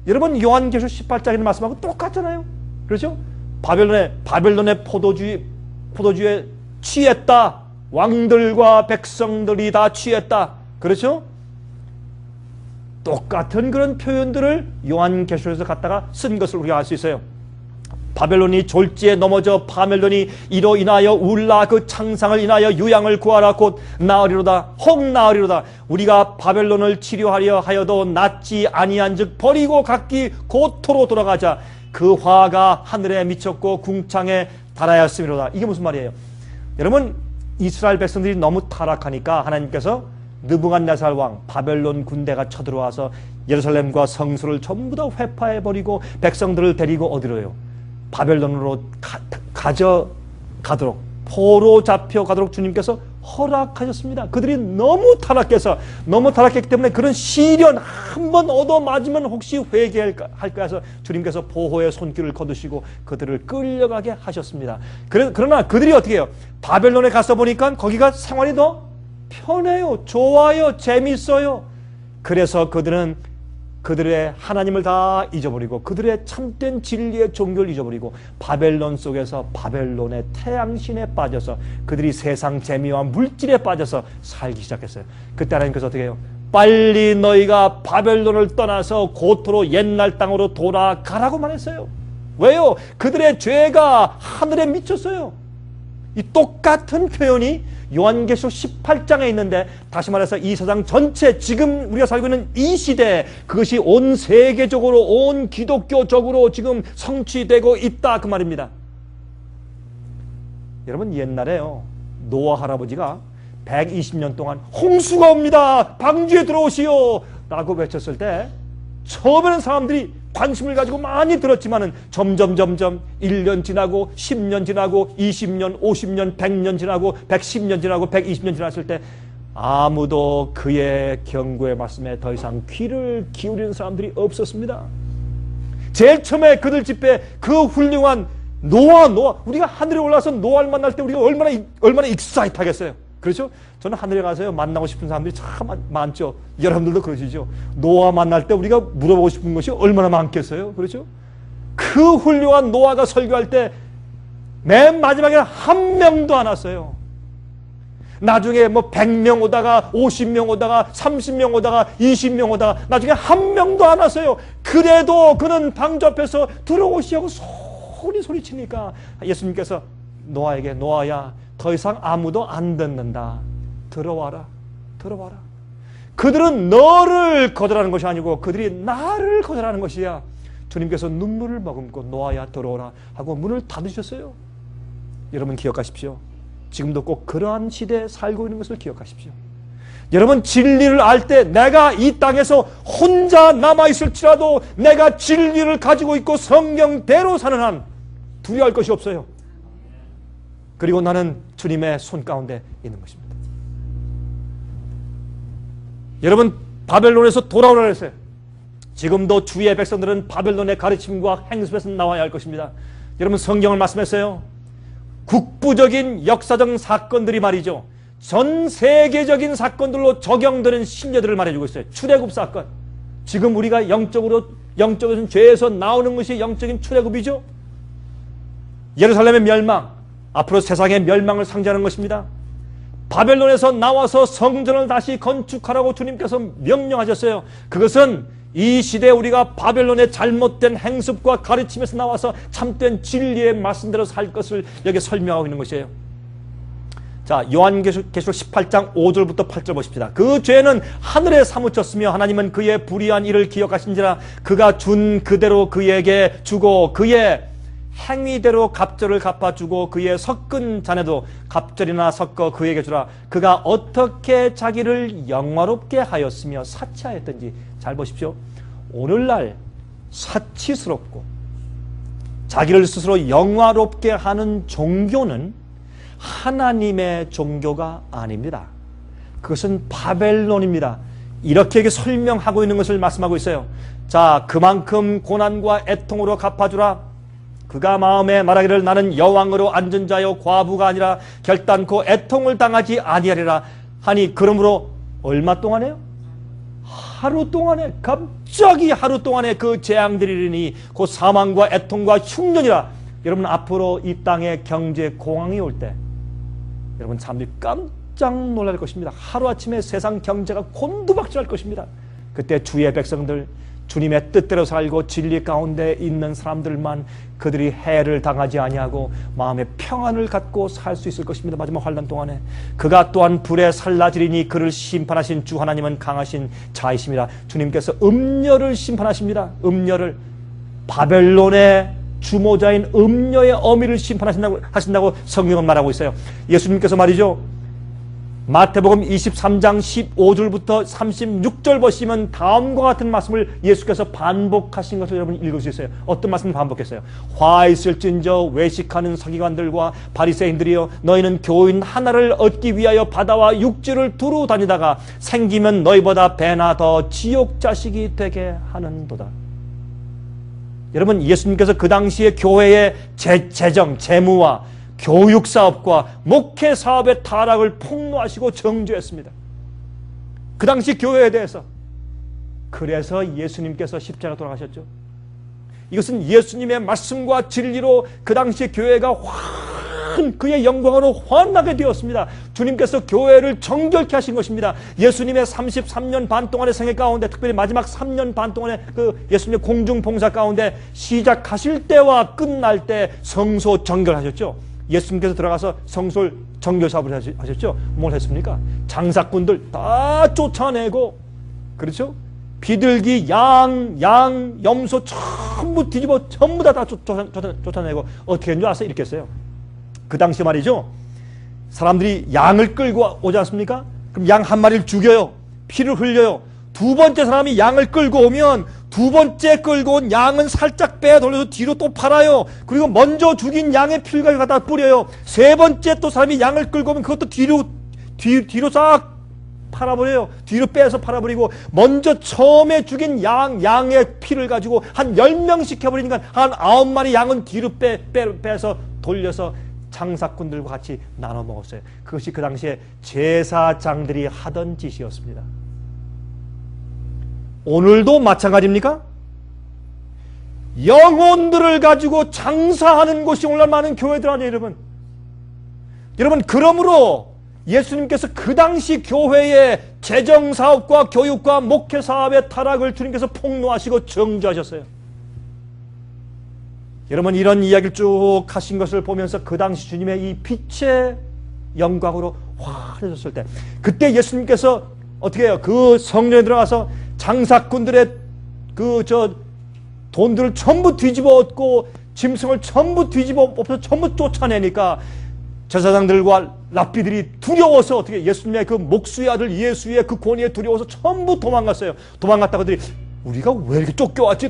여러분 요한계시록 18장에 말씀하고 똑같잖아요. 그렇죠? 바벨론의 포도주에 취했다. 왕들과 백성들이 다 취했다. 그렇죠? 똑같은 그런 표현들을 요한계시록에서 갖다가 쓴 것을 우리가 알 수 있어요. 바벨론이 졸지에 넘어져 바벨론이 이로 인하여 울라. 그 창상을 인하여 유양을 구하라. 곧 나으리로다. 혹 나으리로다. 우리가 바벨론을 치료하려 하여도 낫지 아니한즉 버리고 각기 고토로 돌아가자. 그 화가 하늘에 미쳤고 궁창에 달하였음이로다. 이게 무슨 말이에요? 여러분 이스라엘 백성들이 너무 타락하니까 하나님께서 느부갓네살 왕 바벨론 군대가 쳐들어와서 예루살렘과 성소를 전부 다 회파해버리고 백성들을 데리고 어디로요? 바벨론으로 가져가도록, 포로 잡혀가도록 주님께서 허락하셨습니다. 그들이 너무 타락했기 때문에 그런 시련 한 번 얻어맞으면 혹시 회개할까 해서 주님께서 보호의 손길을 거두시고 그들을 끌려가게 하셨습니다. 그러나 그들이 어떻게 해요? 바벨론에 가서 보니까 거기가 생활이 더 편해요. 좋아요. 재밌어요. 그래서 그들은 그들의 하나님을 다 잊어버리고 그들의 참된 진리의 종교를 잊어버리고 바벨론 속에서 바벨론의 태양신에 빠져서 그들이 세상 재미와 물질에 빠져서 살기 시작했어요. 그때 하나님께서 어떻게 해요? 빨리 너희가 바벨론을 떠나서 고토로 옛날 땅으로 돌아가라고 말했어요. 왜요? 그들의 죄가 하늘에 미쳤어요. 이 똑같은 표현이 요한계시록 18장에 있는데, 다시 말해서 이 세상 전체, 지금 우리가 살고 있는 이 시대에 그것이 온 세계적으로, 온 기독교적으로 지금 성취되고 있다, 그 말입니다. 여러분, 옛날에요, 노아 할아버지가 120년 동안 홍수가 옵니다, 방주에 들어오시오 라고 외쳤을 때 처음에는 사람들이 관심을 가지고 많이 들었지만은 점점 1년 지나고 10년 지나고 20년, 50년, 100년 지나고 110년 지나고 120년 지났을 때 아무도 그의 경고의 말씀에 더 이상 귀를 기울이는 사람들이 없었습니다. 제일 처음에 그들 집에 그 훌륭한 노아, 우리가 하늘에 올라서 노아를 만날 때 우리가 얼마나 익사이트하겠어요. 그렇죠? 저는 하늘에 가서요, 만나고 싶은 사람들이 참 많죠. 여러분들도 그러시죠? 노아 만날 때 우리가 물어보고 싶은 것이 얼마나 많겠어요? 그렇죠? 그 훌륭한 노아가 설교할 때 맨 마지막에는 한 명도 안 왔어요. 나중에 뭐 100명 오다가 50명 오다가 30명 오다가 20명 오다가 나중에 한 명도 안 왔어요. 그래도 그는 방주 앞에서 들어오시라고 소리치니까 예수님께서 노아에게, 노아야, 더 이상 아무도 안 듣는다. 들어와라. 그들은 너를 거절하는 것이 아니고 그들이 나를 거절하는 것이야. 주님께서 눈물을 머금고 노아야 들어오라 하고 문을 닫으셨어요. 여러분 기억하십시오. 지금도 꼭 그러한 시대에 살고 있는 것을 기억하십시오. 여러분, 진리를 알 때 내가 이 땅에서 혼자 남아있을지라도 내가 진리를 가지고 있고 성경대로 사는 한 두려워할 것이 없어요. 그리고 나는 주님의 손 가운데 있는 것입니다. 여러분, 바벨론에서 돌아오라 했어요. 지금도 주의 백성들은 바벨론의 가르침과 행습에서 나와야 할 것입니다. 여러분, 성경을 말씀했어요. 국부적인 역사적 사건들이 말이죠, 전 세계적인 사건들로 적용되는 신뢰들을 말해주고 있어요. 출애굽 사건. 지금 우리가 영적으로는 죄에서 나오는 것이 영적인 출애굽이죠. 예루살렘의 멸망, 앞으로 세상의 멸망을 상징하는 것입니다. 바벨론에서 나와서 성전을 다시 건축하라고 주님께서 명령하셨어요. 그것은 이 시대에 우리가 바벨론의 잘못된 행습과 가르침에서 나와서 참된 진리의 말씀대로 살 것을 여기 설명하고 있는 것이에요. 자, 요한계시록 18장 5절부터 8절 보십시다. 그 죄는 하늘에 사무쳤으며 하나님은 그의 불의한 일을 기억하신지라. 그가 준 그대로 그에게 주고 그의 행위대로 갑절을 갚아주고 그의 섞은 잔에도 갑절이나 섞어 그에게 주라. 그가 어떻게 자기를 영화롭게 하였으며 사치하였던지. 잘 보십시오. 오늘날 사치스럽고 자기를 스스로 영화롭게 하는 종교는 하나님의 종교가 아닙니다. 그것은 바벨론입니다. 이렇게 설명하고 있는 것을 말씀하고 있어요. 자, 그만큼 고난과 애통으로 갚아주라. 그가 마음에 말하기를 나는 여왕으로 앉은 자요 과부가 아니라 결단코 애통을 당하지 아니하리라 하니, 그러므로 얼마 동안에요? 하루 동안에, 갑자기 하루 동안에 그 재앙들이 이르니 곧 사망과 애통과 흉년이라. 여러분, 앞으로 이 땅에 경제 공황이 올 때 여러분 사람들이 깜짝 놀랄 것입니다. 하루아침에 세상 경제가 곤두박질할 것입니다. 그때 주의 백성들, 주님의 뜻대로 살고 진리 가운데 있는 사람들만 그들이 해를 당하지 아니하고 마음의 평안을 갖고 살 수 있을 것입니다. 마지막 환난 동안에 그가 또한 불에 살라지리니 그를 심판하신 주 하나님은 강하신 자이심이라. 주님께서 음녀를 심판하십니다. 음녀를, 바벨론의 주모자인 음녀의 어미를 심판하신다고 성경은 말하고 있어요. 예수님께서 말이죠, 마태복음 23장 15절부터 36절 보시면 다음과 같은 말씀을 예수께서 반복하신 것을 여러분 읽을 수 있어요. 어떤 말씀을 반복했어요? 화 있을진저 외식하는 서기관들과 바리새인들이여, 너희는 교인 하나를 얻기 위하여 바다와 육지를 두루 다니다가 생기면 너희보다 배나 더 지옥 자식이 되게 하는도다. 여러분, 예수님께서 그 당시에 교회의 재정, 재무와 교육사업과 목회사업의 타락을 폭로하시고 정죄했습니다. 그 당시 교회에 대해서. 그래서 예수님께서 십자가 돌아가셨죠. 이것은 예수님의 말씀과 진리로 그 당시 교회가 그의 영광으로 환하게 되었습니다. 주님께서 교회를 정결케 하신 것입니다. 예수님의 33년 반 동안의 생애 가운데, 특별히 마지막 3년 반 동안의 그 예수님의 공중봉사 가운데 시작하실 때와 끝날 때 성소 정결하셨죠. 예수님께서 들어가서 성소 정결 사업을 하셨죠. 뭘 했습니까? 장사꾼들 다 쫓아내고, 그렇죠? 비둘기, 양, 염소 전부 뒤집어 전부 다 쫓아내고 어떻게 했는지 아세요? 이렇게 했어요. 그 당시 말이죠, 사람들이 양을 끌고 오지 않습니까? 그럼 양 한 마리를 죽여요. 피를 흘려요. 두 번째 사람이 양을 끌고 오면 두 번째 끌고 온 양은 살짝 빼 돌려서 뒤로 또 팔아요. 그리고 먼저 죽인 양의 피를 갖다 뿌려요. 세 번째 또 사람이 양을 끌고 오면 그것도 뒤로 싹 팔아버려요. 뒤로 빼서 팔아버리고, 먼저 처음에 죽인 양의 피를 가지고 한 10명씩 해버리니까 한 9마리 양은 뒤로 빼서 돌려서 장사꾼들과 같이 나눠 먹었어요. 그것이 그 당시에 제사장들이 하던 짓이었습니다. 오늘도 마찬가지입니까? 영혼들을 가지고 장사하는 곳이 오늘날 많은 교회들 아니에요, 여러분. 여러분, 그러므로 예수님께서 그 당시 교회의 재정사업과 교육과 목회사업의 타락을 주님께서 폭로하시고 정죄하셨어요. 여러분, 이런 이야기를 쭉 하신 것을 보면서 그 당시 주님의 이 빛의 영광으로 환해졌을 때, 그때 예수님께서 어떻게 해요? 그 성전에 들어가서 장사꾼들의 돈들을 전부 뒤집어 엎고 짐승을 전부 뒤집어 엎어서 전부 쫓아내니까 제사장들과 랍비들이 두려워서 어떻게 예수님의 그 목수의 아들 예수의 그 권위에 두려워서 전부 도망갔어요. 도망갔다가 그들이 우리가 왜 이렇게 쫓겨왔지?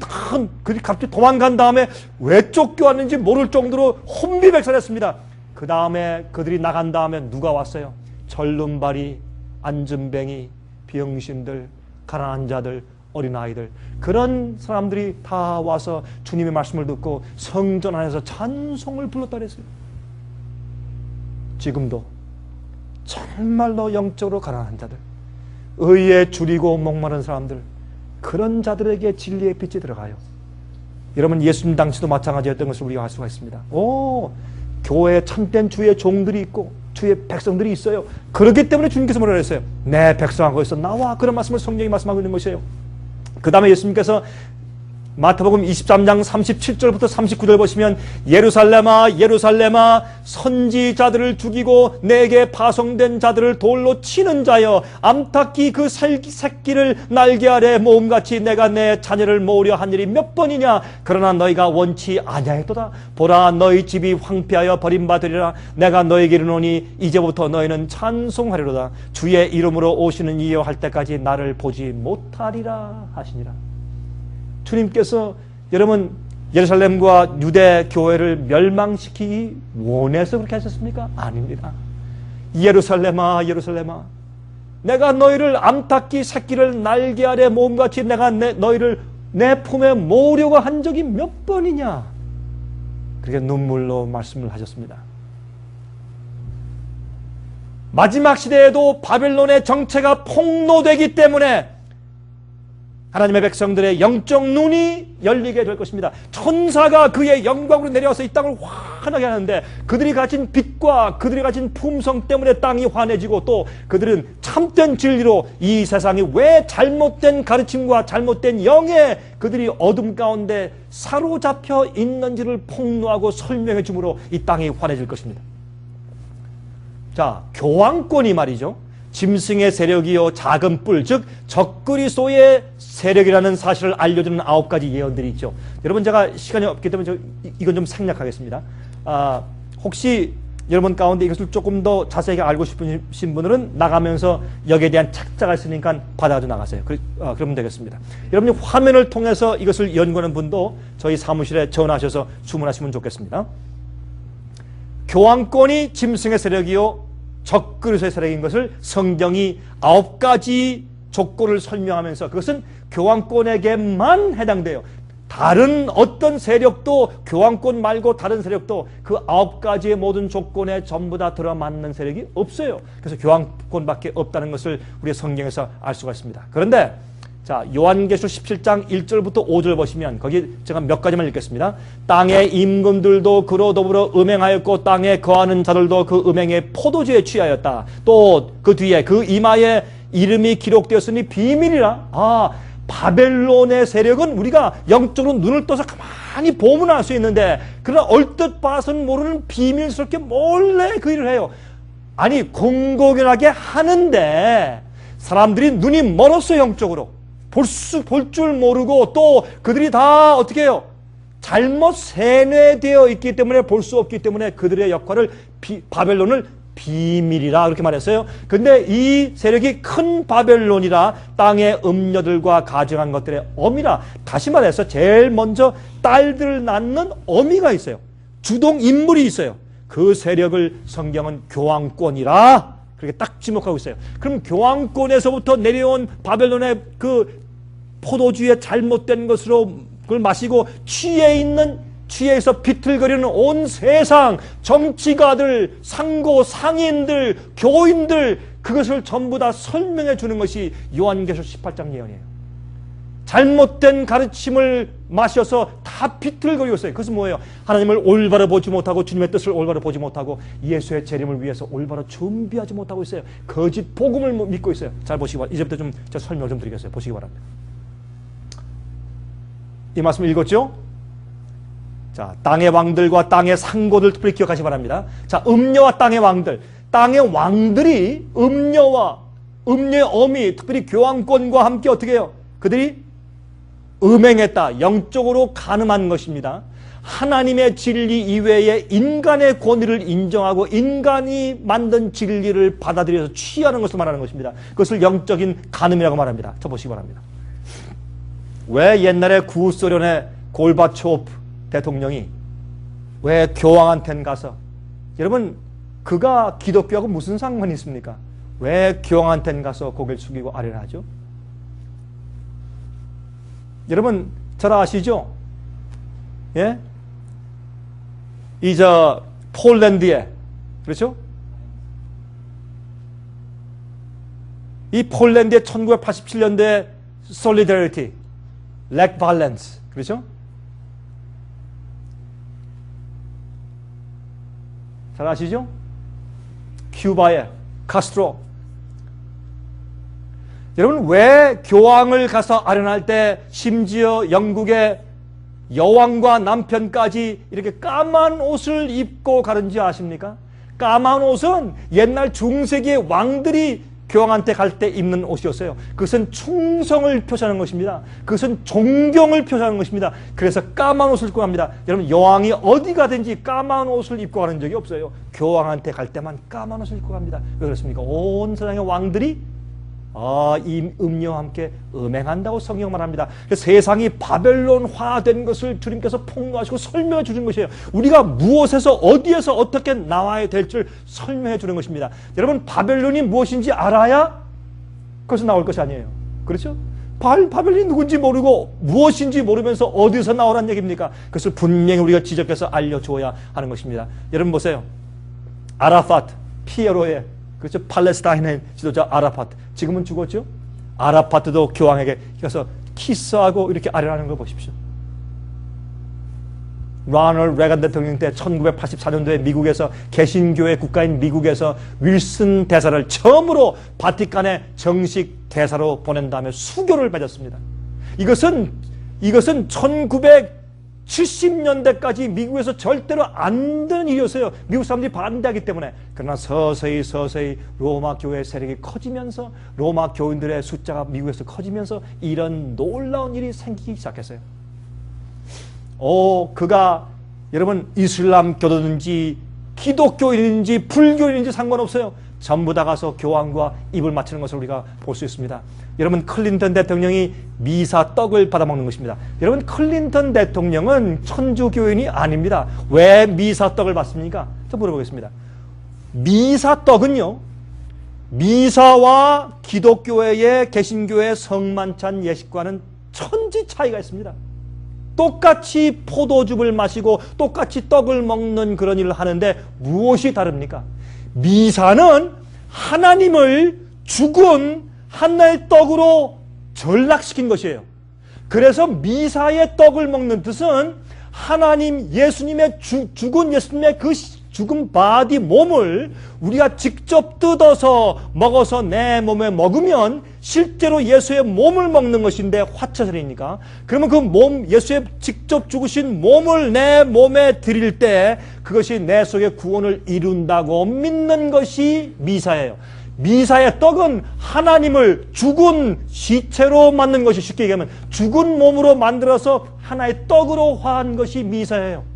그들이 갑자기 도망간 다음에 왜 쫓겨왔는지 모를 정도로 혼비백산했습니다. 그 다음에 그들이 나간 다음에 누가 왔어요? 절름발이, 안전뱅이, 병신들, 가난한 자들, 어린아이들, 그런 사람들이 다 와서 주님의 말씀을 듣고 성전 안에서 찬송을 불렀다 그랬어요. 지금도 정말로 영적으로 가난한 자들, 의에 줄이고 목마른 사람들, 그런 자들에게 진리의 빛이 들어가요. 여러분, 예수님 당시도 마찬가지였던 것을 우리가 알 수가 있습니다. 교회에 참된 주의 종들이 있고 주의 백성들이 있어요. 그렇기 때문에 주님께서 뭐라 그랬어요? 내 백성하고 있어 나와. 그런 말씀을 성령이 말씀하고 있는 것이에요. 그 다음에 예수님께서 마태복음 23장 37절부터 39절 보시면, 예루살렘아 예루살렘아 선지자들을 죽이고 내게 파송된 자들을 돌로 치는 자여, 암탉이 그 새끼를 날개 아래 모음같이 내가 내 자녀를 모으려 한 일이 몇 번이냐. 그러나 너희가 원치 아니하였도다. 보라, 너희 집이 황폐하여 버림받으리라. 내가 너희에게 이르노니 이제부터 너희는 찬송하리로다. 주의 이름으로 오시는 이여 할 때까지 나를 보지 못하리라 하시니라. 주님께서 여러분 예루살렘과 유대 교회를 멸망시키기 원해서 그렇게 하셨습니까? 아닙니다. 예루살렘아 예루살렘아, 내가 너희를 암탉기 새끼를 날개 아래 모음같이 내가 너희를 내 품에 모으려고 한 적이 몇 번이냐. 그렇게 눈물로 말씀을 하셨습니다. 마지막 시대에도 바벨론의 정체가 폭로되기 때문에 하나님의 백성들의 영적 눈이 열리게 될 것입니다. 천사가 그의 영광으로 내려와서 이 땅을 환하게 하는데 그들이 가진 빛과 그들이 가진 품성 때문에 땅이 환해지고 또 그들은 참된 진리로 이 세상이 왜 잘못된 가르침과 잘못된 영에 그들이 어둠 가운데 사로잡혀 있는지를 폭로하고 설명해 주므로 이 땅이 환해질 것입니다. 자, 교황권이 말이죠. 짐승의 세력이요 작은 뿔, 즉 적그리스도의 세력이라는 사실을 알려주는 9가지 예언들이 있죠. 여러분, 제가 시간이 없기 때문에 이건 좀 생략하겠습니다. 혹시 여러분 가운데 이것을 조금 더 자세하게 알고 싶으신 분들은 나가면서 여기에 대한 책자가 있으니까 받아가지고 나가세요. 그러면 되겠습니다. 여러분이 화면을 통해서 이것을 연구하는 분도 저희 사무실에 전화하셔서 주문하시면 좋겠습니다. 교황권이 짐승의 세력이요 적그리스도의 세력인 것을 성경이 9가지 조건을 설명하면서 그것은 교황권에게만 해당돼요. 다른 어떤 세력도 교황권 말고 다른 세력도 그 9가지의 모든 조건에 전부 다 들어맞는 세력이 없어요. 그래서 교황권밖에 없다는 것을 우리 성경에서 알 수가 있습니다. 그런데 자, 요한계시록 17장 1절부터 5절 보시면 거기 제가 몇 가지만 읽겠습니다. 땅의 임금들도 그로 더불어 음행하였고 땅에 거하는 자들도 그 음행에 포도주에 취하였다. 또 그 뒤에 그 이마에 이름이 기록되었으니 비밀이라. 바벨론의 세력은 우리가 영적으로 눈을 떠서 가만히 보면 알 수 있는데 그러나 얼뜻 봐서는 모르는 비밀스럽게 몰래 그 일을 해요. 아니 공공연하게 하는데 사람들이 눈이 멀었어요. 영적으로 볼 줄 모르고 또 그들이 다 어떻게 해요? 잘못 세뇌되어 있기 때문에 볼 수 없기 때문에 그들의 역할을 바벨론을 비밀이라 그렇게 말했어요. 근데 이 세력이 큰 바벨론이라 땅의 음녀들과 가증한 것들의 어미라. 다시 말해서 제일 먼저 딸들을 낳는 어미가 있어요. 주동 인물이 있어요. 그 세력을 성경은 교황권이라 그렇게 딱 지목하고 있어요. 그럼 교황권에서부터 내려온 바벨론의 그 포도주의 잘못된 것으로 그걸 마시고 취해서 비틀거리는 온 세상 정치가들, 상고, 상인들, 교인들 그것을 전부 다 설명해 주는 것이 요한계시록 18장 예언이에요. 잘못된 가르침을 마셔서 다 비틀거리고 있어요. 그것은 뭐예요? 하나님을 올바로 보지 못하고 주님의 뜻을 올바로 보지 못하고 예수의 재림을 위해서 올바로 준비하지 못하고 있어요. 거짓 복음을 믿고 있어요. 잘 보시기 바랍니다. 이제부터 좀 제가 설명을 좀 드리겠어요. 보시기 바랍니다. 이 말씀 읽었죠? 자, 땅의 왕들과 땅의 상고들 특별히 기억하시기 바랍니다. 자, 음녀와 땅의 왕들. 땅의 왕들이 음녀의 어미, 특별히 교황권과 함께 어떻게 해요? 그들이 음행했다. 영적으로 간음한 것입니다. 하나님의 진리 이외에 인간의 권위를 인정하고 인간이 만든 진리를 받아들여서 취하는 것을 말하는 것입니다. 그것을 영적인 간음이라고 말합니다. 저 보시기 바랍니다. 왜 옛날에 구소련의 골바초프 대통령이 왜 교황한테는 가서 여러분 그가 기독교하고 무슨 상관이 있습니까? 왜 교황한테는 가서 고개를 숙이고 아뢰라 하죠? 여러분 잘 아시죠? 예? 폴란드에 그렇죠? 이 폴란드의 1987년대 솔리더리티 렉 발렌스 그렇죠? 잘 아시죠? 큐바의 카스트로. 여러분 왜 교황을 가서 아련할 때 심지어 영국의 여왕과 남편까지 이렇게 까만 옷을 입고 가는지 아십니까? 까만 옷은 옛날 중세기의 왕들이 교황한테 갈 때 입는 옷이었어요. 그것은 충성을 표시하는 것입니다. 그것은 존경을 표시하는 것입니다. 그래서 까만 옷을 입고 갑니다. 여러분 여왕이 어디 가든지 까만 옷을 입고 가는 적이 없어요. 교황한테 갈 때만 까만 옷을 입고 갑니다. 왜 그렇습니까? 온 세상의 왕들이 이 음녀와 함께 음행한다고 성경 말합니다. 세상이 바벨론화된 것을 주님께서 폭로하시고 설명해 주는 것이에요. 우리가 무엇에서 어디에서 어떻게 나와야 될지를 설명해 주는 것입니다. 여러분 바벨론이 무엇인지 알아야 그것은 나올 것이 아니에요. 그렇죠? 바벨론이 누군지 모르고 무엇인지 모르면서 어디서 나오란 얘기입니까? 그것을 분명히 우리가 지적해서 알려줘야 하는 것입니다. 여러분 보세요. 아라파트, 피에로의 그렇죠? 팔레스타인의 지도자 아라파트. 지금은 죽었죠? 아라파트도 교황에게 가서 키스하고 이렇게 아련하는 걸 보십시오. 로널드 레간 대통령 때 1984년도에 미국에서 개신교의 국가인 미국에서 윌슨 대사를 처음으로 바티칸의 정식 대사로 보낸 다음에 수교를 맺었습니다. 이것은 1970년대까지 미국에서 절대로 안 되는 일이었어요. 미국 사람들이 반대하기 때문에. 그러나 서서히 로마 교회 세력이 커지면서 로마 교인들의 숫자가 미국에서 커지면서 이런 놀라운 일이 생기기 시작했어요. 그가 여러분 이슬람 교도든지 기독교인인지 불교인인지 상관없어요. 전부 다 가서 교황과 입을 맞추는 것을 우리가 볼 수 있습니다. 여러분 클린턴 대통령이 미사 떡을 받아먹는 것입니다. 여러분 클린턴 대통령은 천주교인이 아닙니다. 왜 미사 떡을 받습니까? 좀 물어보겠습니다. 미사 떡은요, 미사와 기독교회의 개신교의 성만찬 예식과는 천지 차이가 있습니다. 똑같이 포도즙을 마시고 똑같이 떡을 먹는 그런 일을 하는데 무엇이 다릅니까? 미사는 하나님을 죽은 하나의 떡으로 전락시킨 것이에요. 그래서 미사의 떡을 먹는 뜻은 하나님 예수님의 죽은 예수님의 그 죽은 바디 몸을 우리가 직접 뜯어서 먹어서 내 몸에 먹으면 실제로 예수의 몸을 먹는 것인데 화채살이니까. 그러면 그 몸, 예수의 직접 죽으신 몸을 내 몸에 드릴 때 그것이 내 속의 구원을 이룬다고 믿는 것이 미사예요. 미사의 떡은 하나님을 죽은 시체로 만든 것이, 쉽게 얘기하면 죽은 몸으로 만들어서 하나의 떡으로 화한 것이 미사예요.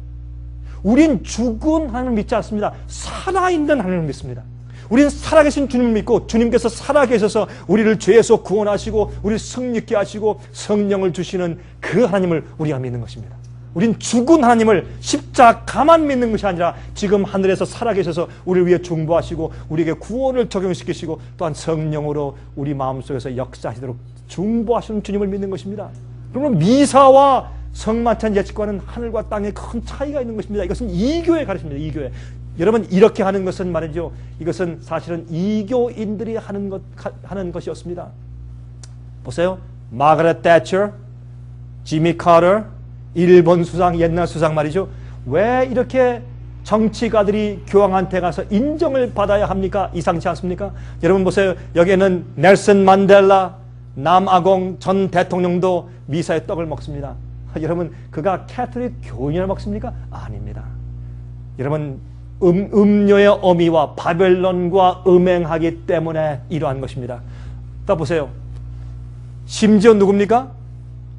우린 죽은 하나님을 믿지 않습니다. 살아있는 하나님을 믿습니다. 우리는 살아계신 주님을 믿고 주님께서 살아계셔서 우리를 죄에서 구원하시고 우리를 승리케 하시고 성령을 주시는 그 하나님을 우리가 믿는 것입니다. 우린 죽은 하나님을 십자가만 믿는 것이 아니라 지금 하늘에서 살아계셔서 우리를 위해 중보하시고 우리에게 구원을 적용시키시고 또한 성령으로 우리 마음속에서 역사하시도록 중보하시는 주님을 믿는 것입니다. 그러면 미사와 성만찬 예식과는 하늘과 땅의 큰 차이가 있는 것입니다. 이것은 이교의 가르침입니다. 이교회. 여러분 이렇게 하는 것은 말이죠. 이것은 사실은 이교인들이 하는 것이었습니다. 보세요. 마가렛 태처, 지미 카터, 일본 수상, 옛날 수상 말이죠. 왜 이렇게 정치가들이 교황한테 가서 인정을 받아야 합니까? 이상치 않습니까? 여러분 보세요. 여기에는 넬슨 만델라, 남아공 전 대통령도 미사의 떡을 먹습니다. 여러분 그가 캐톨릭 교인을 먹습니까? 아닙니다. 여러분 음료의 어미와 바벨론과 음행하기 때문에 이러한 것입니다. 또 보세요. 심지어 누굽니까?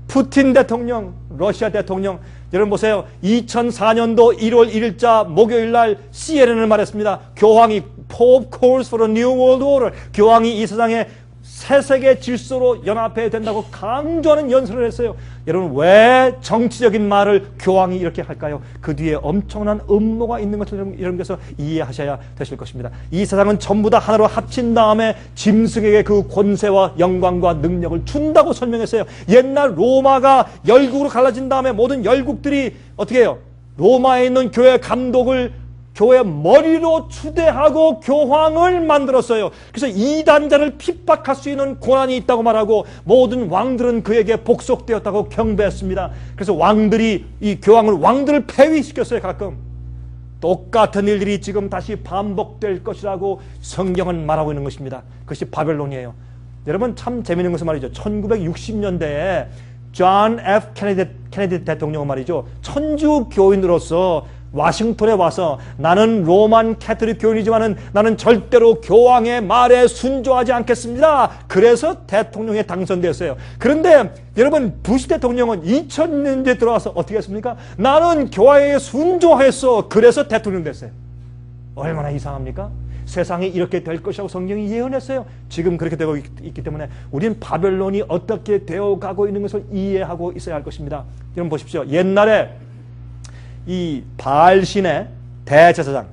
푸틴 대통령, 러시아 대통령. 여러분 보세요. 2004년도 1월 1일자 목요일날 CNN을 말했습니다. 교황이 Pope calls for a new world order. 교황이 이 세상에 새 세계 질서로 연합해야 된다고 강조하는 연설을 했어요. 여러분 왜 정치적인 말을 교황이 이렇게 할까요? 그 뒤에 엄청난 음모가 있는 것을 여러분께서 이해하셔야 되실 것입니다. 이 세상은 전부 다 하나로 합친 다음에 짐승에게 그 권세와 영광과 능력을 준다고 설명했어요. 옛날 로마가 열국으로 갈라진 다음에 모든 열국들이 어떻게 해요? 로마에 있는 교회 감독을 교회 머리로 추대하고 교황을 만들었어요. 그래서 이단자를 핍박할 수 있는 권한이 있다고 말하고 모든 왕들은 그에게 복속되었다고 경배했습니다. 그래서 왕들이 이 교황을 왕들을 폐위시켰어요. 가끔 똑같은 일들이 지금 다시 반복될 것이라고 성경은 말하고 있는 것입니다. 그것이 바벨론이에요. 여러분 참 재미있는 것은 말이죠. 1960년대에 존 F. 케네디 대통령은 말이죠. 천주교인으로서 와싱턴에 와서 나는 로만 캐톨릭 교인이지만은 나는 절대로 교황의 말에 순종하지 않겠습니다. 그래서 대통령에 당선되었어요. 그런데 여러분 부시 대통령은 2000년대에 들어와서 어떻게 했습니까? 나는 교황에 순종했어. 그래서 대통령 됐어요. 얼마나 이상합니까? 세상이 이렇게 될 것이라고 성경이 예언했어요. 지금 그렇게 되고 있기 때문에 우리는 바벨론이 어떻게 되어가고 있는 것을 이해하고 있어야 할 것입니다. 여러분 보십시오. 옛날에 이 바알신의 대제사장,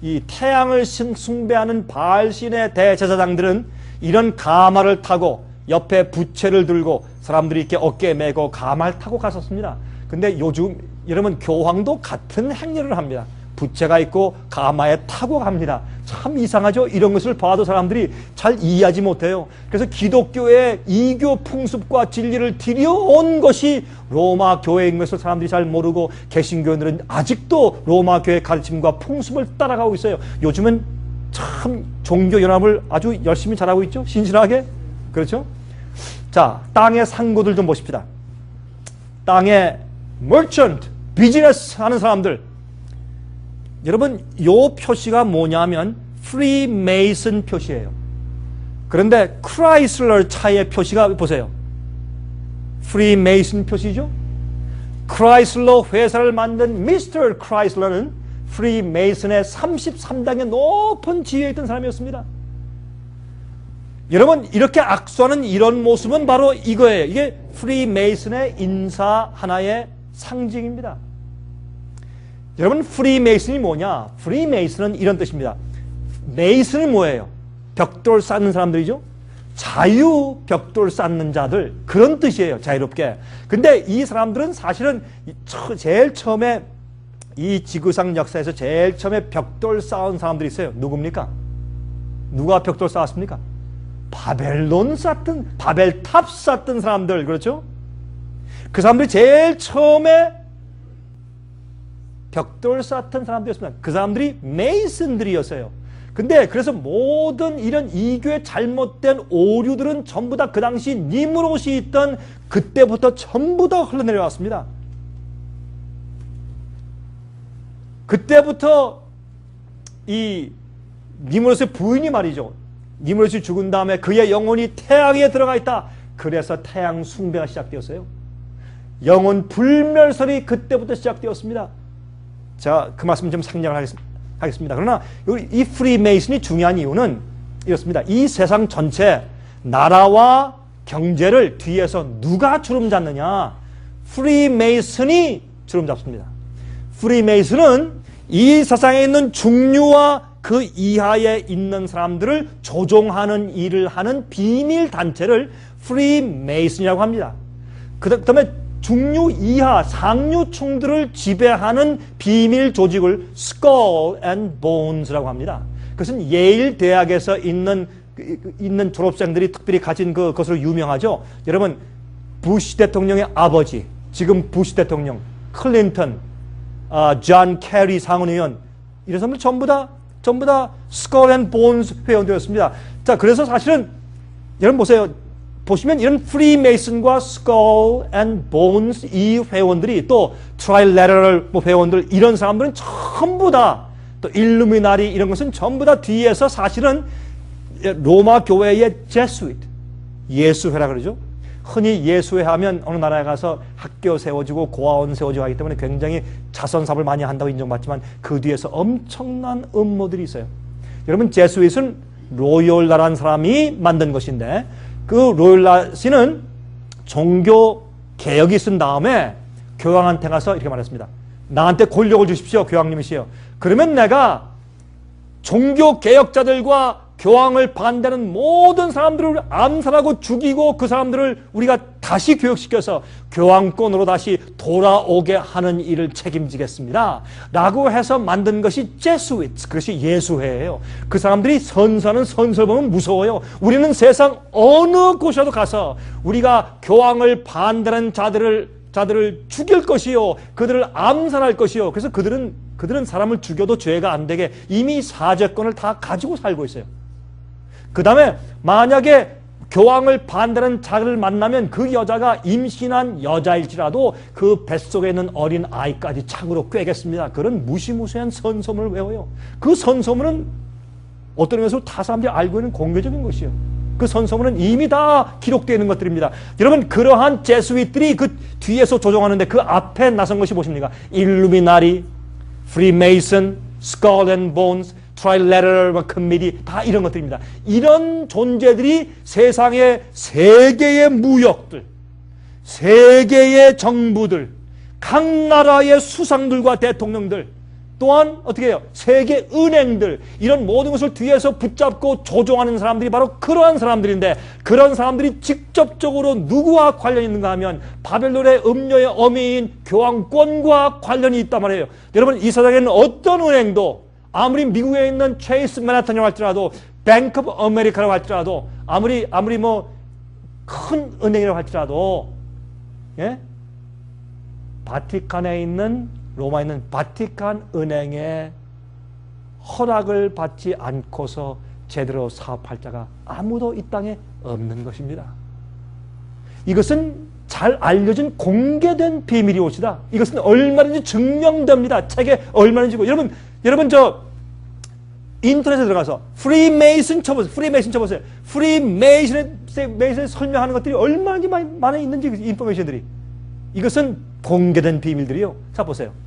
이 태양을 숭배하는 바알신의 대제사장들은 이런 가마를 타고 옆에 부채를 들고 사람들이 이렇게 어깨에 메고 가마를 타고 갔었습니다. 근데 요즘 여러분 교황도 같은 행렬을 합니다. 부채가 있고 가마에 타고 갑니다. 참 이상하죠? 이런 것을 봐도 사람들이 잘 이해하지 못해요. 그래서 기독교의 이교 풍습과 진리를 들여온 것이 로마 교회인 것을 사람들이 잘 모르고 개신교인들은 아직도 로마 교회의 가르침과 풍습을 따라가고 있어요. 요즘은 참 종교연합을 아주 열심히 잘하고 있죠? 신실하게. 그렇죠? 자, 땅의 상고들 좀 보십시다. 땅의 merchant, 비즈니스 하는 사람들. 여러분, 요 표시가 뭐냐면 프리메이슨 표시예요. 그런데 크라이슬러 차의 표시가 보세요. 프리메이슨 표시죠. 크라이슬러 회사를 만든 미스터 크라이슬러는 프리메이슨의 33단계 높은 지위에 있던 사람이었습니다. 여러분, 이렇게 악수하는 이런 모습은 바로 이거예요. 이게 프리메이슨의 인사 하나의 상징입니다. 여러분, 프리메이슨이 뭐냐? 프리메이슨은 이런 뜻입니다. 메이슨은 뭐예요? 벽돌 쌓는 사람들이죠? 자유 벽돌 쌓는 자들, 그런 뜻이에요. 자유롭게. 근데 이 사람들은 사실은 제일 처음에 이 지구상 역사에서 제일 처음에 벽돌 쌓은 사람들이 있어요. 누굽니까? 누가 벽돌 쌓았습니까? 바벨론 쌓던, 바벨탑 쌓던 사람들, 그렇죠? 그 사람들이 제일 처음에 벽돌 쌓던 사람들이었습니다. 그 사람들이 메이슨들이었어요. 근데 그래서 모든 이런 이교의 잘못된 오류들은 전부 다 그 당시 니무롯이 있던 그때부터 전부 다 흘러내려왔습니다. 그때부터 이 니무롯의 부인이 말이죠. 니무롯이 죽은 다음에 그의 영혼이 태양에 들어가 있다. 그래서 태양 숭배가 시작되었어요. 영혼 불멸설이 그때부터 시작되었습니다. 자, 그 말씀 좀 상냥을 하겠습니다. 그러나 이 프리메이슨이 중요한 이유는 이렇습니다. 이 세상 전체 나라와 경제를 뒤에서 누가 주름 잡느냐? 프리메이슨이 주름 잡습니다. 프리메이슨은 이 세상에 있는 중류와 그 이하에 있는 사람들을 조종하는 일을 하는 비밀 단체를 프리메이슨이라고 합니다. 그 다음에 중류 이하 상류층들을 지배하는 비밀 조직을 Skull and Bones라고 합니다. 그것은 예일 대학에서 있는 졸업생들이 특별히 가진 그것으로 유명하죠. 여러분, 부시 대통령의 아버지, 지금 부시 대통령, 클린턴, 존 캐리 상원의원, 이런 사람들 전부 다 Skull and Bones 회원들이었습니다. 자, 그래서 사실은 여러분 보시면 이런 프리메이슨과 Skull and Bones 이 회원들이 또 트라일레터럴 회원들, 이런 사람들은 전부 다 또 일루미나리 이런 것은 전부 다 뒤에서 사실은 로마 교회의 제수이트, 예수회라 그러죠. 흔히 예수회 하면 어느 나라에 가서 학교 세워지고 고아원 세워지고 하기 때문에 굉장히 자선 사업을 많이 한다고 인정받지만 그 뒤에서 엄청난 음모들이 있어요. 여러분, 제수잇은 로열라라는 사람이 만든 것인데 그 로열라 씨는 종교 개혁이 있은 다음에 교황한테 가서 이렇게 말했습니다. 나한테 권력을 주십시오, 교황님이시여. 그러면 내가 종교 개혁자들과 교황을 반대하는 모든 사람들을 암살하고 죽이고 그 사람들을 우리가 다시 교육시켜서 교황권으로 다시 돌아오게 하는 일을 책임지겠습니다. 라고 해서 만든 것이 제수이트, 그것이 예수회예요. 그 사람들이 선서는 선서를 보면 무서워요. 우리는 세상 어느 곳에도 가서 우리가 교황을 반대하는 자들을 죽일 것이요, 그들을 암살할 것이요. 그래서 그들은 사람을 죽여도 죄가 안 되게 이미 사죄권을 다 가지고 살고 있어요. 그 다음에 만약에 교황을 반대하는 자를 만나면 그 여자가 임신한 여자일지라도 그 뱃속에 있는 어린 아이까지 창으로 꿰겠습니다. 그런 무시무시한 선서문을 외워요. 그 선서문은 어떤 의미에서 다 사람들이 알고 있는 공개적인 것이에요. 그 선서문은 이미 다 기록되어 있는 것들입니다. 여러분, 그러한 제수잇들이 그 뒤에서 조종하는데 그 앞에 나선 것이 무엇입니까? 일루미나리, 프리메이슨, 스컬 앤 본스, 트라일레터럴 커미티, 다 이런 것들입니다. 이런 존재들이 세상의 세계의 무역들, 세계의 정부들, 각 나라의 수상들과 대통령들, 또한 어떻게 해요? 세계 은행들, 이런 모든 것을 뒤에서 붙잡고 조종하는 사람들이 바로 그러한 사람들인데, 그런 사람들이 직접적으로 누구와 관련이 있는가 하면 바벨론의 음료의 어미인 교황권과 관련이 있단 말이에요. 여러분, 이 세상에는 어떤 은행도 아무리 미국에 있는 체이스 맨하탄이라고 할지라도, 뱅크 오브 아메리카라고 할지라도, 아무리 뭐 큰 은행이라고 할지라도, 예? 바티칸에 있는, 로마에 있는 바티칸 은행의 허락을 받지 않고서 제대로 사업할 자가 아무도 이 땅에 없는 것입니다. 이것은 잘 알려진 공개된 비밀이 옳시다. 이것은 얼마든지 증명됩니다. 책에 얼마든지. 여러분 저 인터넷에 들어가서 프리메이슨 쳐보세요. 프리메이슨에 설명하는 것들이 얼마나 많이 있는지, 인포메이션들이. 이것은 공개된 비밀들이요. 자, 보세요.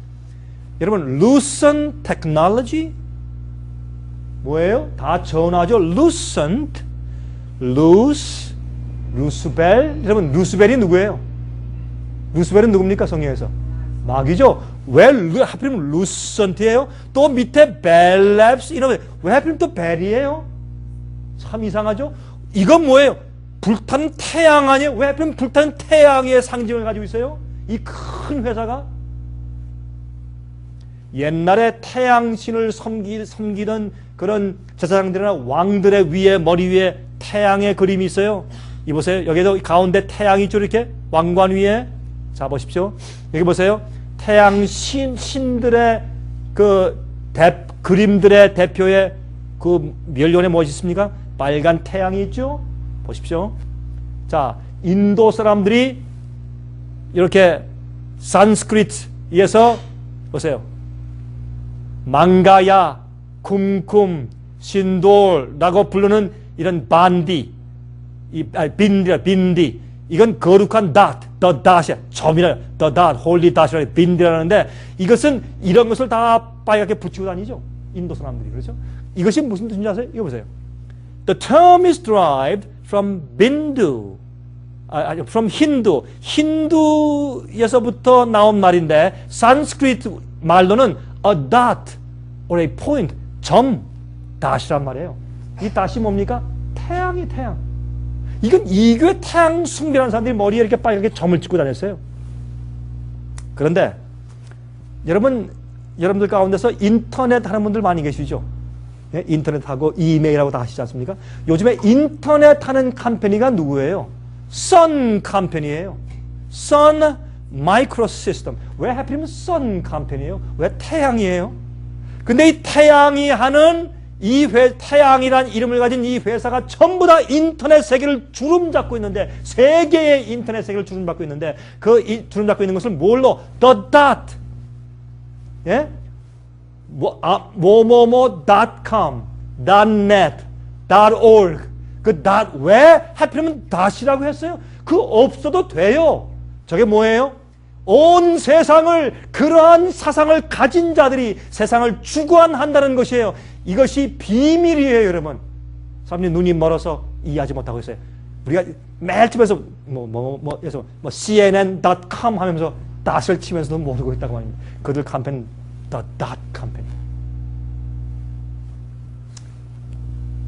여러분, 루선 테크놀로지 뭐예요? 다 전하죠. 루선트, 루스벨. 여러분, 루스벨이 누구예요? 루스벨은 누굽니까? 성경에서 마귀죠. 왜 하필이면 루선트예요? 또 밑에 벨랩스 이러면 왜 하필이면 또 벨이에요? 참 이상하죠? 이건 뭐예요? 불타는 태양 아니에요? 왜 하필이면 불타는 태양의 상징을 가지고 있어요? 이 큰 회사가 옛날에 태양신을 섬기던 그런 제사장들이나 왕들의 머리 위에 태양의 그림이 있어요. 이 보세요. 여기도 가운데 태양이 있죠, 이렇게 왕관 위에. 자, 보십시오. 여기 보세요. 태양 신들의 그림들의 대표의 그 멸론에 무엇이 있습니까? 빨간 태양이 있죠. 보십시오. 자, 인도 사람들이 이렇게 산스크리트에서 보세요. 망가야, 쿰쿰, 신돌라고 부르는 이런 빈디. 이건 거룩한 the dot이야. 점이라, the dot, holy dot이라고 빈디라는데, 이것은 이런 것을 다 빨갛게 붙이고 다니죠. 인도 사람들이. 그렇죠? 이것이 무슨 뜻인지 아세요? 이거 보세요. The term is derived from Bindu. from Hindu. 힌두에서부터 나온 말인데, 산스크리트 말로는 a dot or a point, 점, dot이란 말이에요. 이 dot이 뭡니까? 태양. 이건 이교의 태양 숭배라는 사람들이 머리에 이렇게 빨갛게 점을 찍고 다녔어요. 그런데 여러분들 가운데서 인터넷 하는 분들 많이 계시죠? 예? 인터넷하고 이메일하고 다 하시지 않습니까? 요즘에 인터넷 하는 컴퍼니가 누구예요? 선 컴퍼니예요. 선 마이크로시스템. 왜 하필이면 선 컴퍼니예요? 왜 태양이에요? 근데 이 태양이 하는 태양이란 이름을 가진 이 회사가 전부 다 인터넷 세계를 주름잡고 있는데, 세계의 인터넷 세계를 주름잡고 있는데, 주름잡고 있는 것을 뭘로? The dot. 예? .com, .net, .org. 그 dot, 왜 하필이면 dot이라고 했어요? 그 없어도 돼요. 저게 뭐예요? 온 세상을, 그러한 사상을 가진 자들이 세상을 주관한다는 것이에요. 이것이 비밀이에요, 여러분. 사람들이 눈이 멀어서 이해하지 못하고 있어요. 우리가 매일 집에서 CNN.com 하면서 닷을 치면서도 모르고 있다고 말입니다. 그들 컴퍼니, the dot company.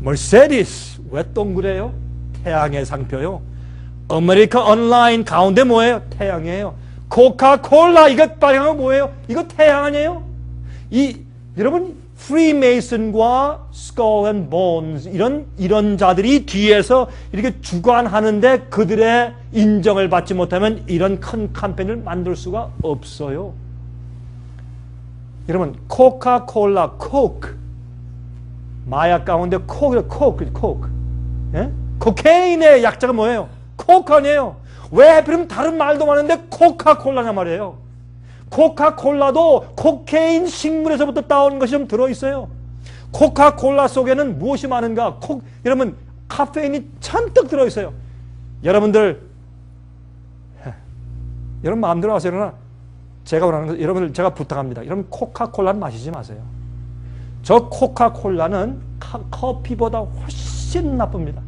머세디스, 왜 동그래요? 태양의 상표요. 아메리카 온라인 가운데 뭐예요? 태양이에요. 코카콜라, 이거 빨간 거 뭐예요? 이거 태양 아니에요? 여러분, 프리메이슨과 스컬 앤 본즈, 이런 자들이 뒤에서 이렇게 주관하는데 그들의 인정을 받지 못하면 이런 큰 컴퍼니를 만들 수가 없어요. 여러분, 코카콜라, 코크. 마약 가운데 코크. 예? 코케인의 약자가 뭐예요? 코크 아니에요? 왜 하필이면 다른 말도 많은데 코카콜라냐 말이에요. 코카콜라도 코케인 식물에서부터 따온 것이 좀 들어있어요. 코카콜라 속에는 무엇이 많은가? 여러분, 카페인이 잔뜩 들어있어요. 여러분 마음대로 하세요. 그러나 제가 원하는 것, 여러분들 제가 부탁합니다. 여러분, 코카콜라는 마시지 마세요. 저 코카콜라는 커피보다 훨씬 나쁩니다.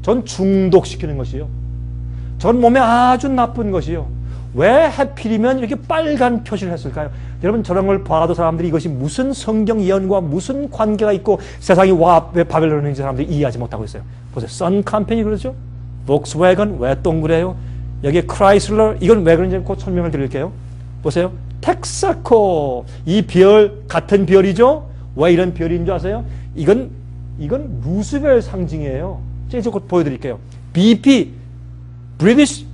전 중독시키는 것이요. 전 몸에 아주 나쁜 것이요. 왜 하필이면 이렇게 빨간 표시를 했을까요? 여러분 저런 걸 봐도 사람들이 이것이 무슨 성경 예언과 무슨 관계가 있고 세상이 왜 바벨론인지 사람들이 이해하지 못하고 있어요. 보세요. 선 컴퍼니 그러죠? 복스웨건 왜 동그래요? 여기에 크라이슬러 이건 왜 그런지 곧 설명을 드릴게요. 보세요. 텍사코 이 별 같은 별이죠? 왜 이런 별인 줄 아세요? 이건 루스벨 상징이에요. 제가 곧 보여드릴게요. BP British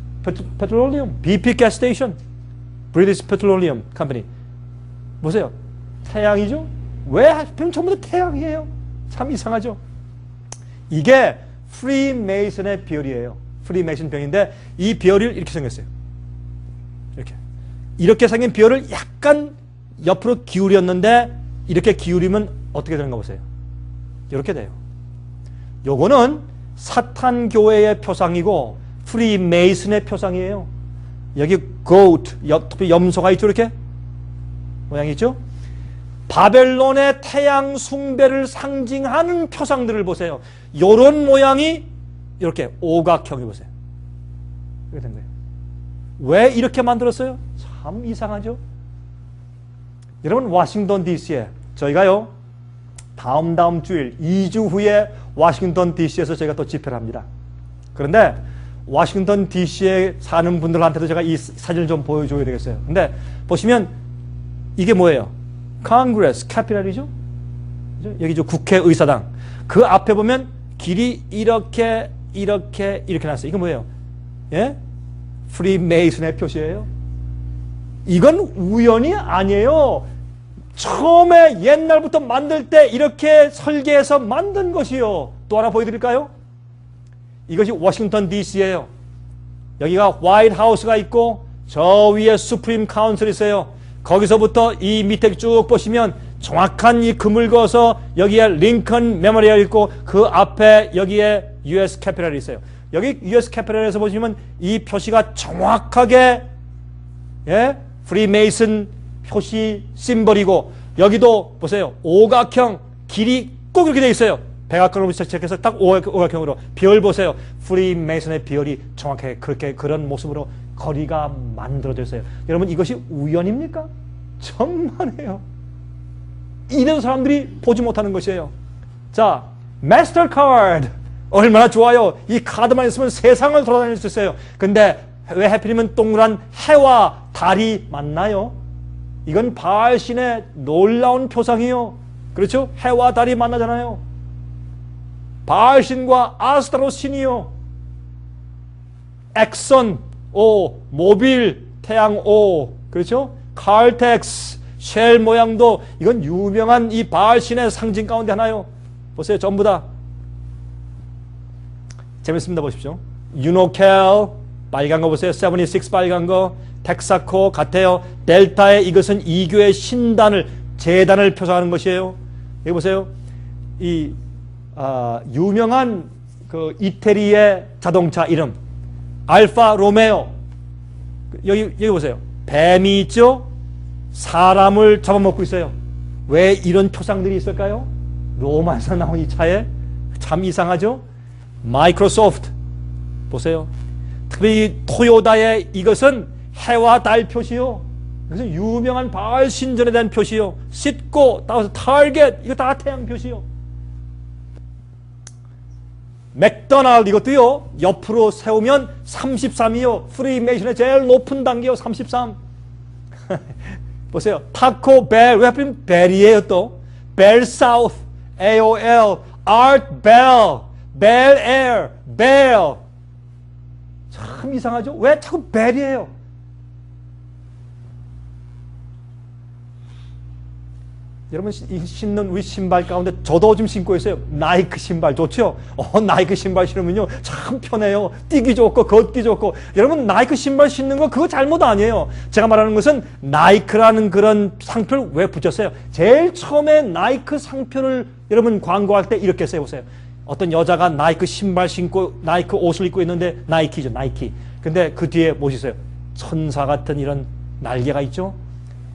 Petroleum, BP Gas Station, British Petroleum Company. 보세요. 태양이죠? 왜 하필 전부 다 태양이에요? 참 이상하죠? 이게 프리메이슨의 별이에요. 프리메이슨 병인데 이 별이 이렇게 생겼어요. 이렇게 생긴 별을 약간 옆으로 기울였는데 이렇게 기울이면 어떻게 되는가 보세요. 이렇게 돼요. 요거는 사탄 교회의 표상이고 프리메이슨의 표상이에요. 여기 goat, 염소가 있죠. 이렇게 모양이 있죠. 바벨론의 태양 숭배를 상징하는 표상들을 보세요. 요런 모양이 이렇게 오각형이 보세요. 이렇게 된 거예요. 왜 이렇게 만들었어요? 참 이상하죠. 여러분 워싱턴 DC에 저희가요 다음 주일 2주 후에 워싱턴 DC에서 저희가 또 집회를 합니다. 그런데 워싱턴 DC에 사는 분들한테도 제가 이 사진을 좀 보여줘야 되겠어요. 근데 보시면 이게 뭐예요? Congress, Capitol이죠? 여기 저 국회의사당. 그 앞에 보면 길이 이렇게 났어요. 이거 뭐예요? 예? 프리메이슨의 표시예요. 이건 우연이 아니에요. 처음에 옛날부터 만들 때 이렇게 설계해서 만든 것이요. 또 하나 보여드릴까요? 이것이 워싱턴 DC예요. 여기가 화이트 하우스가 있고 저 위에 수프림 카운슬이 있어요. 거기서부터 이 밑에 쭉 보시면 정확한 이 금을 그어서 여기에 링컨 메모리얼 있고 그 앞에 여기에 US 캐피털이 있어요. 여기 US 캐피털에서 보시면 이 표시가 정확하게 예? 프리메이슨 표시 심벌이고 여기도 보세요. 오각형 길이 꼭 이렇게 되어 있어요. 백악관으로 시작해서 딱 오각형으로 별 보세요. 프리메이슨의 별이 정확하게 그런 모습으로 거리가 만들어져 있어요. 여러분 이것이 우연입니까? 천만에요. 이런 사람들이 보지 못하는 것이에요. 자, 마스터카드 얼마나 좋아요. 이 카드만 있으면 세상을 돌아다닐 수 있어요. 근데 왜 하필이면 동그란 해와 달이 만나요? 이건 바알신의 놀라운 표상이요. 그렇죠? 해와 달이 만나잖아요. 바알신과 아스타로 신이요. 엑선 O, 모빌, 태양 O, 그렇죠? 칼텍스, 쉘 모양도 이건 유명한 이 바알신의 상징 가운데 하나요. 보세요. 전부 다 재밌습니다. 보십시오. 유노켈 빨간 거 보세요. 76 빨간 거. 텍사코 같아요. 델타에 이것은 이교의 신단을 재단을 표상하는 것이에요. 여기 보세요. 이 유명한 그 이태리의 자동차 이름 알파 로메오. 여기 보세요. 뱀이 있죠? 사람을 잡아먹고 있어요. 왜 이런 표상들이 있을까요? 로마에서 나온 이 차에 참 이상하죠? 마이크로소프트 보세요. 특히 토요다의 이것은 해와 달 표시요. 이것은 유명한 바알 신전에 대한 표시요. 싯고 따라서 타겟 이거 다 태양 표시요. 맥도날드 이것도요. 옆으로 세우면 33이요. 프리메이션의 제일 높은 단계요. 33. 보세요. 타코벨 왜 하필 벨이에요 또. 벨 사우스 AOL 아트 벨 벨 에어 벨 참 이상하죠? 왜 자꾸 벨이에요? 여러분 신는 우리 신발 가운데 저도 좀 신고 있어요. 나이크 신발 좋죠? 나이크 신발 신으면요 참 편해요. 뛰기 좋고 걷기 좋고. 여러분 나이크 신발 신는 거 그거 잘못 아니에요. 제가 말하는 것은 나이크라는 그런 상표를 왜 붙였어요? 제일 처음에 나이크 상표를 여러분 광고할 때 이렇게 써보세요. 어떤 여자가 나이크 신발 신고 나이크 옷을 입고 있는데 나이키죠. 나이키. 근데 그 뒤에 무엇이 있어요? 천사 같은 이런 날개가 있죠.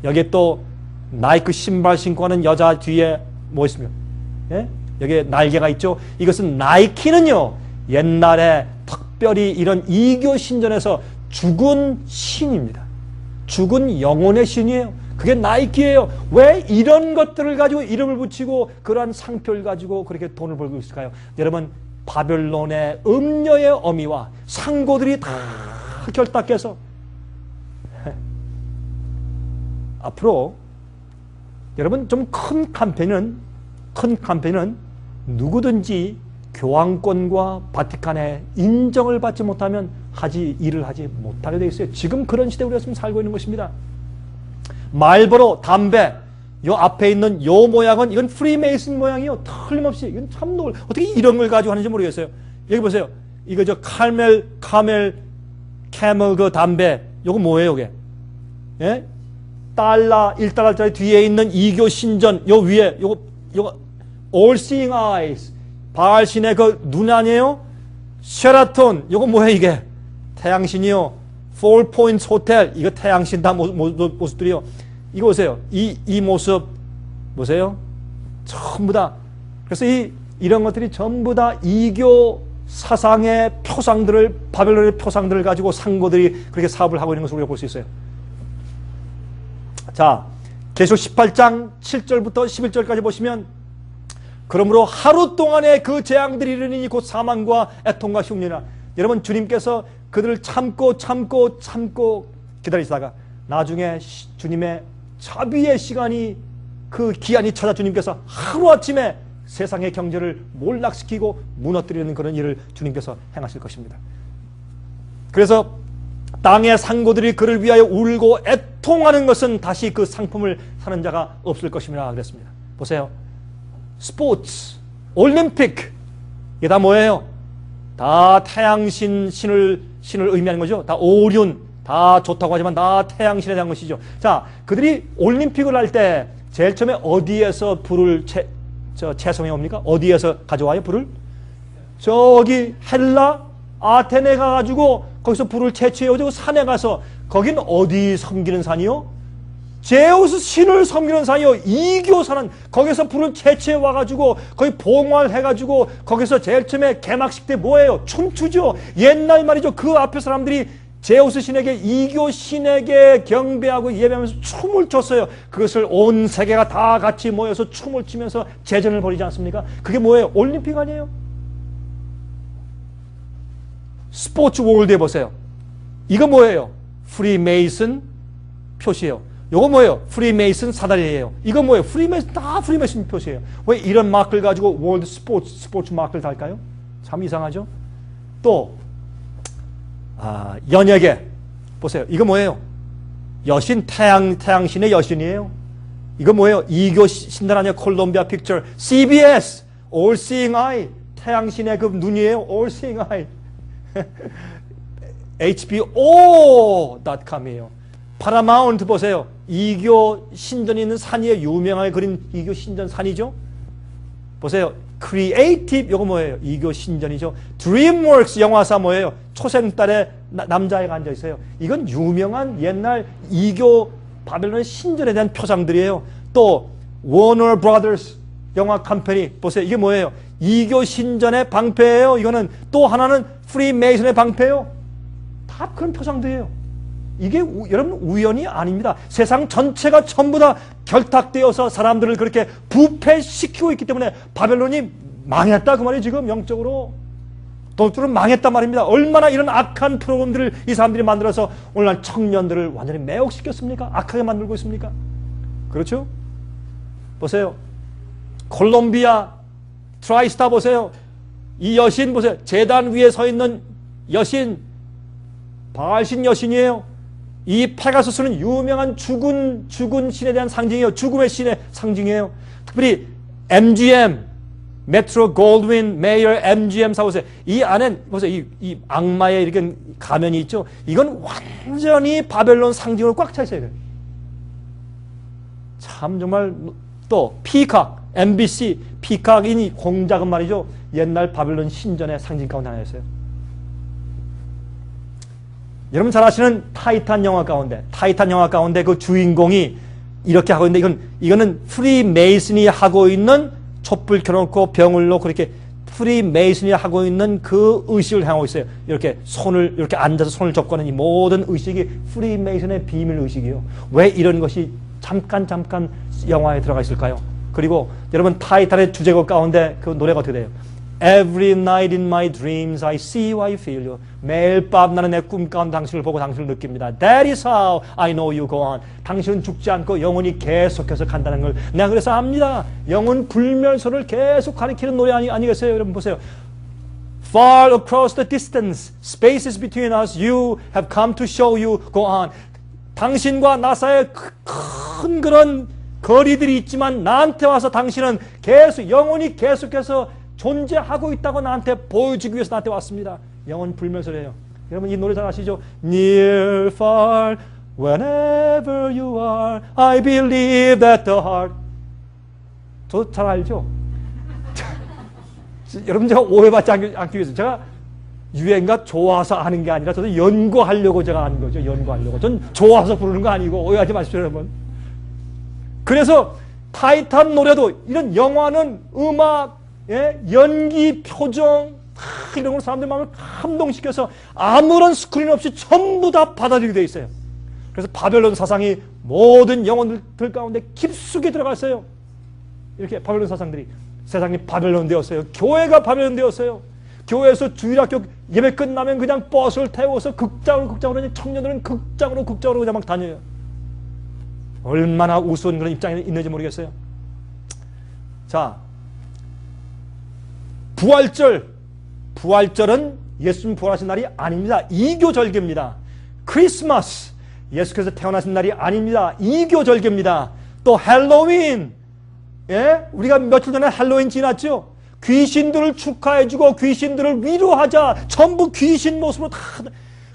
여기에 또 나이크 신발 신고 하는 여자 뒤에 뭐 있습니까? 예? 여기에 날개가 있죠. 이것은 나이키는요 옛날에 특별히 이런 이교 신전에서 죽은 신입니다. 죽은 영혼의 신이에요. 그게 나이키예요. 왜 이런 것들을 가지고 이름을 붙이고 그러한 상표를 가지고 그렇게 돈을 벌고 있을까요? 여러분, 바벨론의 음녀의 어미와 상고들이 다 결탁해서 앞으로 여러분, 좀 큰 캠페인은 누구든지 교황권과 바티칸의 인정을 받지 못하면 일을 하지 못하게 되어 있어요. 지금 그런 시대에 우리가 지금 살고 있는 것입니다. 말보로, 담배, 요 앞에 있는 요 모양은 이건 프리메이슨 모양이요. 틀림없이 이건 참 놀. 어떻게 이런 걸 가지고 하는지 모르겠어요. 여기 보세요. 이거 카멜 그 담배. 요거 뭐예요, 이게? 예? $1달러짜리 뒤에 있는 이교 신전 요 위에 요거 All Seeing Eyes. 바알신의 그 눈 아니에요? 쉐라톤. 요거 뭐예요, 이게? 태양신이요. Four Points Hotel. 이거 태양신 다 모습들이요. 이거 보세요. 이 모습 보세요. 전부 다. 그래서 이런 것들이 전부 다 이교 사상의 표상들을, 바벨론의 표상들을 가지고 상고들이 그렇게 사업을 하고 있는 것을 우리가 볼 수 있어요. 자, 계시록 18장 7절부터 11절까지 보시면, 그러므로 하루 동안의 그 재앙들이 이르니 곧 사망과 애통과 흉년이라. 여러분, 주님께서 그들을 참고 기다리시다가 나중에 주님의 자비의 시간이, 그 기한이 찾아 주님께서 하루아침에 세상의 경제를 몰락시키고 무너뜨리는 그런 일을 주님께서 행하실 것입니다. 그래서 땅의 상고들이 그를 위하여 울고 애통하는 것은 다시 그 상품을 사는 자가 없을 것입니다. 그랬습니다. 보세요. 스포츠, 올림픽, 이게 다 뭐예요? 다 신을 의미하는 거죠. 다 오륜, 다 좋다고 하지만 다 태양신에 대한 것이죠. 자, 그들이 올림픽을 할 때 제일 처음에 어디에서 불을 채송해 옵니까? 어디에서 가져와요, 불을? 저기 헬라, 아테네 가가지고 거기서 불을 채취해 오고 산에 가서, 거긴 어디 섬기는 산이요? 제우스 신을 섬기는 산이요. 이교사는 거기서 불을 채취해 와가지고 거기 봉화를 해가지고 거기서 제일 처음에 개막식 때 뭐예요? 춤추죠. 옛날 말이죠. 그 앞에 사람들이 제우스 신에게, 이교 신에게 경배하고 예배하면서 춤을 췄어요. 그것을 온 세계가 다 같이 모여서 춤을 추면서 제전을 벌이지 않습니까? 그게 뭐예요? 올림픽 아니에요? 스포츠 월드에 보세요. 이거 뭐예요? 프리메이슨 표시예요. 이거 뭐예요? 프리메이슨 사다리예요. 이거 뭐예요? 다 프리메이슨 표시예요. 왜 이런 마크를 가지고 월드 스포츠 마크를 달까요? 참 이상하죠? 또 연예계 보세요. 이거 뭐예요? 여신, 태양신의 여신이에요. 이거 뭐예요? 이교 신단 아니에요? 콜롬비아 픽처, CBS, All Seeing Eye, 태양신의 그 눈이에요. All Seeing Eye. HBO.com이에요. 파라마운트 보세요. 이교 신전이 있는 산이에요. 유명하게 그린 이교 신전 산이죠. 보세요. 크리에이티브, 이거 뭐예요? 이교 신전이죠. 드림웍스 영화사 뭐예요? 초생딸에 남자애가 앉아있어요. 이건 유명한 옛날 이교 바벨론의 신전에 대한 표상들이에요. 또 워너 브라더스 영화 컴퍼니 보세요. 이게 뭐예요? 이교 신전의 방패예요. 이거는 또 하나는 프리메이슨의 방패예요. 다 그런 표상들이에요. 이게 여러분 우연이 아닙니다. 세상 전체가 전부 다 결탁되어서 사람들을 그렇게 부패시키고 있기 때문에 바벨론이 망했다 그 말이에요. 지금 영적으로 도적으로 망했단 말입니다. 얼마나 이런 악한 프로그램들을 이 사람들이 만들어서 오늘날 청년들을 완전히 매혹시켰습니까? 악하게 만들고 있습니까? 그렇죠? 보세요. 콜롬비아 트라이스타 보세요. 이 여신 보세요. 재단 위에 서 있는 여신, 바알신 여신이에요. 이 페가수스는 유명한 죽은 신에 대한 상징이에요. 죽음의 신의 상징이에요. 특별히 MGM, 메트로 골드윈 메이어 MGM 사보세요. 이 안에 보세요. 이 악마의 이렇게 가면이 있죠. 이건 완전히 바벨론 상징으로 꽉 차 있어요. 참 정말. 또 피칵, MBC 피칵이 공작은 말이죠. 옛날 바벨론 신전의 상징 가운데 하나였어요. 여러분 잘 아시는 타이탄 영화 가운데 그 주인공이 이렇게 하고 있는데, 이거는 프리메이슨이 하고 있는 촛불 켜놓고 병을로 그렇게 프리메이슨이 하고 있는 그 의식을 향하고 있어요. 이렇게 손을 이렇게 앉아서 손을 접고 하는 이 모든 의식이 프리메이슨의 비밀 의식이에요. 왜 이런 것이 잠깐 영화에 들어가 있을까요? 그리고 여러분 타이탄의 주제곡 가운데 그 노래가 어떻게 돼요? Every night in my dreams I see you, I feel you. 매일 밤 나는 내 꿈 가운데 당신을 보고 당신을 느낍니다. That is how I know you go on. 당신은 죽지 않고 영원히 계속해서 간다는 걸 내가 그래서 압니다. 영원 불멸소를 계속 가리키는 노래 아니겠어요? 여러분 보세요. Far across the distance, spaces between us, you have come to show you go on. 당신과 나 사이에 큰 그런 거리들이 있지만 나한테 와서 당신은 계속 영원히 계속해서 존재하고 있다고 나한테 보여주기 위해서 나한테 왔습니다. 영원 불멸소래요. 여러분 이 노래 잘 아시죠? Near, far, whenever you are, I believe that the heart. 저도 잘 알죠? 여러분 제가 오해받지 않기 위해서 제가 유행가 좋아서 아는 게 아니라 저도 연구하려고 제가 아는 거죠. 연구하려고. 전 좋아서 부르는 거 아니고 오해하지 마십시오 여러분. 그래서 타이탄 노래도 이런 영화는 음악 예? 연기, 표정 이런 걸로 사람들 마음을 감동시켜서 아무런 스크린 없이 전부 다 받아들이게 되어 있어요. 그래서 바벨론 사상이 모든 영혼들 가운데 깊숙이 들어갔어요. 이렇게 바벨론 사상들이 세상이 바벨론 되었어요. 교회가 바벨론 되었어요. 교회에서 주일학교 예배 끝나면 그냥 버스를 태워서 극장으로 청년들은 극장으로 그냥 막 다녀요. 얼마나 우스운 그런 입장이 있는지 모르겠어요. 자, 부활절은 예수님 부활하신 날이 아닙니다. 이교절개입니다. 크리스마스, 예수께서 태어나신 날이 아닙니다. 이교절개입니다. 또 할로윈, 예? 우리가 며칠 전에 할로윈 지났죠? 귀신들을 축하해주고 귀신들을 위로하자. 전부 귀신 모습으로 다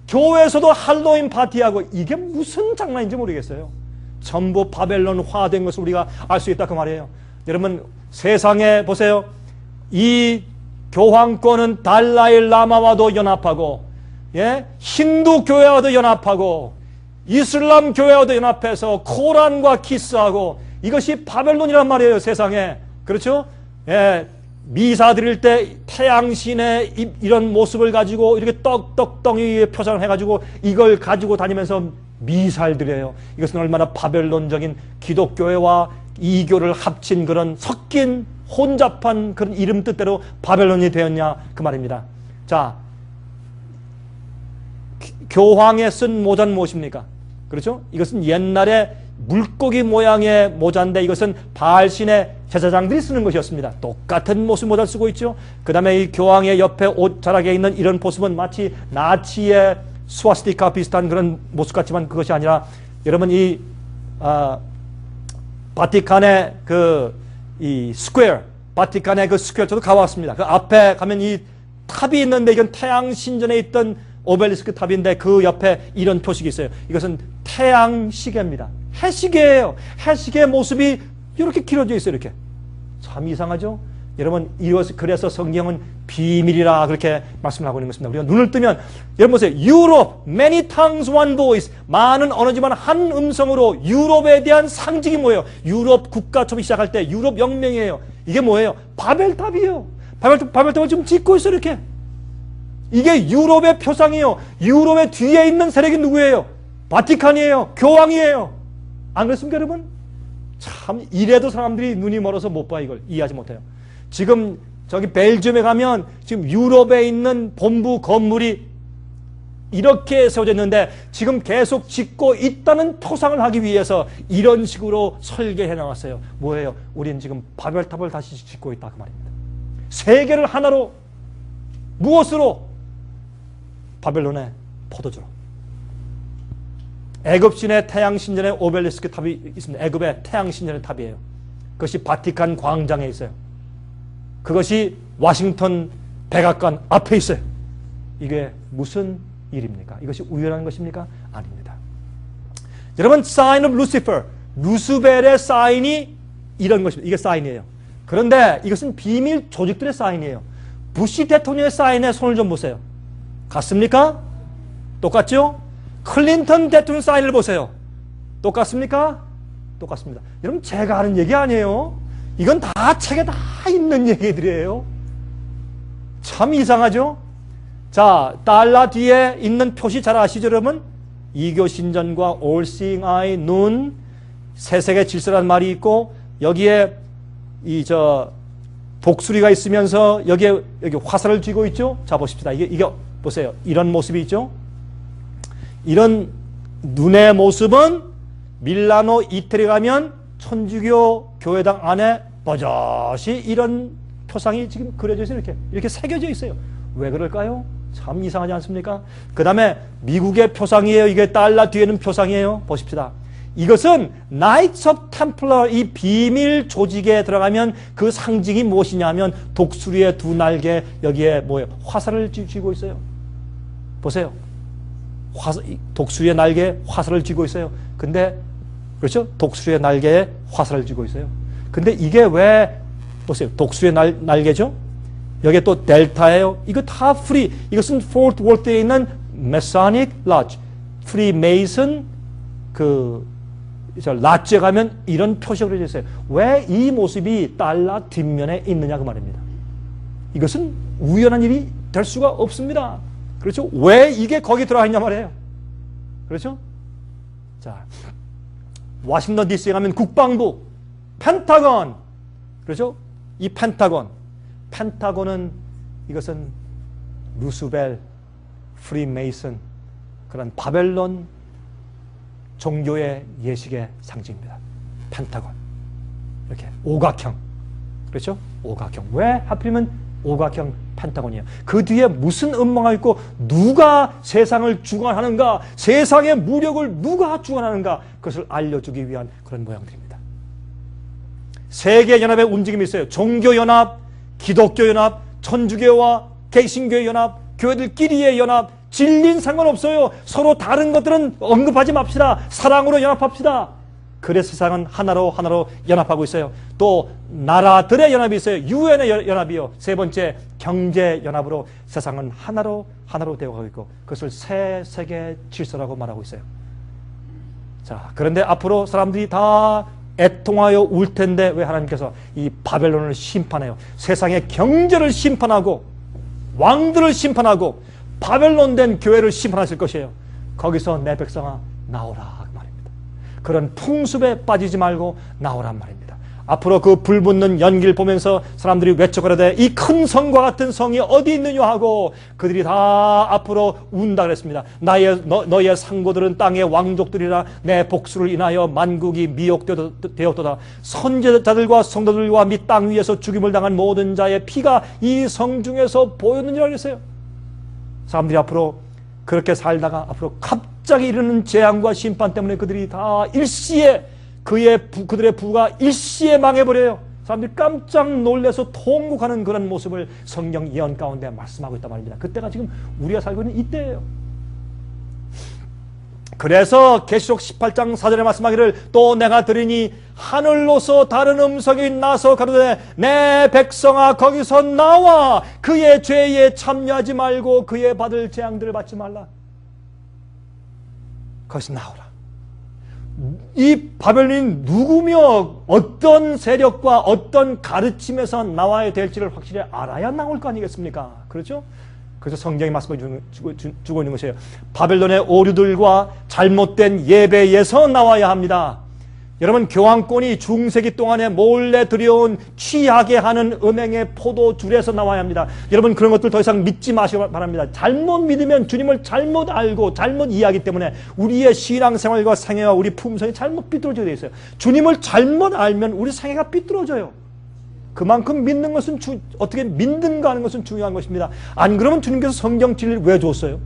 교회에서도 할로윈 파티하고 이게 무슨 장난인지 모르겠어요. 전부 바벨론화된 것을 우리가 알 수 있다 그 말이에요. 여러분 세상에 보세요. 이 교황권은 달라이 라마와도 연합하고, 예? 힌두 교회와도 연합하고, 이슬람 교회와도 연합해서 코란과 키스하고, 이것이 바벨론이란 말이에요, 세상에. 그렇죠? 예, 미사 드릴 때 태양신의 이런 모습을 가지고 이렇게 떡덩이 표상을 해가지고 이걸 가지고 다니면서 미사를 드려요. 이것은 얼마나 바벨론적인 기독교회와 이교를 합친 그런 섞인 혼잡한 그런 이름 뜻대로 바벨론이 되었냐 그 말입니다. 자, 교황에 쓴 모자는 무엇입니까? 그렇죠? 이것은 옛날에 물고기 모양의 모자인데 이것은 바알신의 제사장들이 쓰는 것이었습니다. 똑같은 모습 모자를 쓰고 있죠. 그 다음에 이 교황의 옆에 옷자락에 있는 이런 모습은 마치 나치의 스와스티카 비슷한 그런 모습 같지만 그것이 아니라 여러분 이 바티칸의 이 스퀘어, 바티칸의 그 스퀘어 저도 가봤습니다. 그 앞에 가면 이 탑이 있는데 이건 태양 신전에 있던 오벨리스크 탑인데 그 옆에 이런 표식이 있어요. 이것은 태양 시계입니다. 해시계예요. 해시계의 모습이 이렇게 길어져 있어요. 이렇게. 참 이상하죠? 여러분 이것 그래서 성경은 비밀이라 그렇게 말씀을 하고 있는 것입니다. 우리가 눈을 뜨면 여러분 보세요. 유럽, many tongues, one voice. 많은 언어지만 한 음성으로 유럽에 대한 상징이 뭐예요? 유럽 국가 처음 시작할 때 유럽 영명이에요. 이게 뭐예요? 바벨탑이에요. 바벨탑을 지금 짓고 있어요. 이렇게. 이게 유럽의 표상이에요. 유럽의 뒤에 있는 세력이 누구예요? 바티칸이에요. 교황이에요. 안 그렇습니까 여러분? 참 이래도 사람들이 눈이 멀어서 못 봐. 이걸 이해하지 못해요. 지금 저기 벨기움에 가면 지금 유럽에 있는 본부 건물이 이렇게 세워져 있는데 지금 계속 짓고 있다는 표상을 하기 위해서 이런 식으로 설계해 나왔어요. 뭐예요? 우리는 지금 바벨탑을 다시 짓고 있다 그 말입니다. 세계를 하나로 무엇으로? 바벨론의 포도주로. 애굽신의 태양신전에 오벨리스크 탑이 있습니다. 애굽의 태양신전의 탑이에요. 그것이 바티칸 광장에 있어요. 그것이 워싱턴 백악관 앞에 있어요. 이게 무슨 일입니까? 이것이 우연한 것입니까? 아닙니다. 여러분, sign of Lucifer, 루스벨의 사인이 이런 것입니다. 이게 사인이에요. 그런데 이것은 비밀 조직들의 사인이에요. 부시 대통령의 사인에 손을 좀 보세요. 같습니까? 똑같죠? 클린턴 대통령 사인을 보세요. 똑같습니까? 똑같습니다. 여러분 제가 하는 얘기 아니에요. 이건 다 책에 다 있는 얘기들이에요. 참 이상하죠? 자, 달러 뒤에 있는 표시 잘 아시죠, 여러분? 이교신전과 All Seeing Eye, 눈, 세색의 질서라는 말이 있고, 여기에 독수리가 있으면서 여기 화살을 쥐고 있죠? 자, 보십시다. 이게 보세요. 이런 모습이 있죠? 이런 눈의 모습은 밀라노 이태리 가면 천주교 교회당 안에 버젓이 이런 표상이 지금 그려져 있어요. 이렇게 새겨져 있어요. 왜 그럴까요? 참 이상하지 않습니까? 그 다음에 미국의 표상이에요. 이게 달러 뒤에는 표상이에요. 보십시다. 이것은 Knights of Templar, 이 비밀 조직에 들어가면 그 상징이 무엇이냐면 독수리의 두 날개, 여기에 뭐예요? 화살을 쥐고 있어요. 보세요. 독수리의 날개에 화살을 쥐고 있어요. 근데 그렇죠? 독수리의 날개에 화살을 쥐고 있어요. 근데 이게 왜 보세요. 독수리의 날개죠? 여기에 또 델타예요. 이거 다 프리. 이것은 포트 월드에 있는 메사닉 라지, 프리메이슨 라지에 가면 이런 표시가 그려져 있어요. 왜 이 모습이 달러 뒷면에 있느냐 그 말입니다. 이것은 우연한 일이 될 수가 없습니다. 그렇죠? 왜 이게 거기 들어가 있냐 말이에요. 그렇죠? 자, 워싱턴 DC에 가면 국방부, 펜타곤. 그렇죠? 이 펜타곤은 이것은 루스벨, 프리메이슨, 그런 바벨론 종교의 예식의 상징입니다. 펜타곤. 이렇게 오각형. 그렇죠? 오각형. 왜 하필이면 오각형 펜타곤이에요? 그 뒤에 무슨 음모가 있고 누가 세상을 주관하는가, 세상의 무력을 누가 주관하는가, 그것을 알려주기 위한 그런 모양들입니다. 세계연합의 움직임이 있어요. 종교연합, 기독교연합, 천주교와 개신교의 연합, 교회들끼리의 연합, 진리는 상관없어요. 서로 다른 것들은 언급하지 맙시다. 사랑으로 연합합시다. 그래서 세상은 하나로 연합하고 있어요. 또 나라들의 연합이 있어요. 유엔의 연합이요. 세 번째 경제연합으로 세상은 하나로 되어가고 있고, 그것을 새 세계 질서라고 말하고 있어요. 자, 그런데 앞으로 사람들이 다 애통하여 울 텐데 왜 하나님께서 이 바벨론을 심판해요? 세상의 경제를 심판하고 왕들을 심판하고 바벨론 된 교회를 심판하실 것이에요. 거기서 내 백성아 나오라 그 말입니다. 그런 풍습에 빠지지 말고 나오란 말입니다. 앞으로 그 불붙는 연기를 보면서 사람들이 외쳐가라되 이 큰 성과 같은 성이 어디 있느냐 하고 그들이 다 앞으로 운다 그랬습니다. 너의 상고들은 땅의 왕족들이라 내 복수를 인하여 만국이 미혹되었도다. 선지자들과 성도들과 및 땅 위에서 죽임을 당한 모든 자의 피가 이 성 중에서 보였느니라 그랬어요. 사람들이 앞으로 그렇게 살다가 앞으로 갑자기 이르는 재앙과 심판 때문에 그들이 다 일시에 그들의 부가 일시에 망해버려요. 사람들이 깜짝 놀라서 통곡하는 그런 모습을 성경 예언 가운데 말씀하고 있단 말입니다. 그때가 지금 우리가 살고 있는 이때예요. 그래서 계시록 18장 4절에 말씀하기를 또 내가 들으니 하늘로서 다른 음성이 나서 가로되 내 백성아 거기서 나와 그의 죄에 참여하지 말고 그의 받을 재앙들을 받지 말라. 거기서 나오라. 이 바벨론이 누구며 어떤 세력과 어떤 가르침에서 나와야 될지를 확실히 알아야 나올 거 아니겠습니까? 그렇죠? 그래서 성경이 말씀을 주고 있는 것이에요. 바벨론의 오류들과 잘못된 예배에서 나와야 합니다. 여러분, 교황권이 중세기 동안에 몰래 들여온 취하게 하는 음행의 포도줄에서 나와야 합니다. 여러분, 그런 것들 더 이상 믿지 마시기 바랍니다. 잘못 믿으면 주님을 잘못 알고 잘못 이해하기 때문에 우리의 신앙생활과 생애와 우리 품성이 잘못 삐뚤어지게 되어 있어요. 주님을 잘못 알면 우리 생애가 삐뚤어져요. 그만큼 믿는 것은 어떻게 믿는가 하는 것은 중요한 것입니다. 안 그러면 주님께서 성경 진리를 왜 줬어요?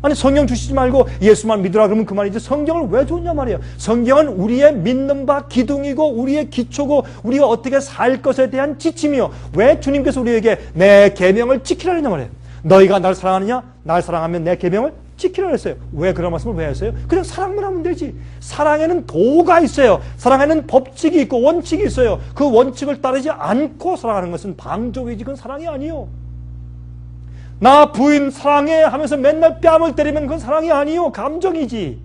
아니, 성경 주시지 말고 예수만 믿으라 그러면 그만이지 성경을 왜 줬냐 말이에요. 성경은 우리의 믿는 바 기둥이고 우리의 기초고 우리가 어떻게 살 것에 대한 지침이요. 왜 주님께서 우리에게 내 계명을 지키라 했냐 말이에요. 너희가 날 사랑하느냐? 날 사랑하면 내 계명을 지키라 했어요. 왜 그런 말씀을 왜 했어요? 그냥 사랑만 하면 되지. 사랑에는 도가 있어요. 사랑에는 법칙이 있고 원칙이 있어요. 그 원칙을 따르지 않고 사랑하는 것은 방조이지 그건 사랑이 아니요. 나 부인 사랑해 하면서 맨날 뺨을 때리면 그건 사랑이 아니요. 감정이지.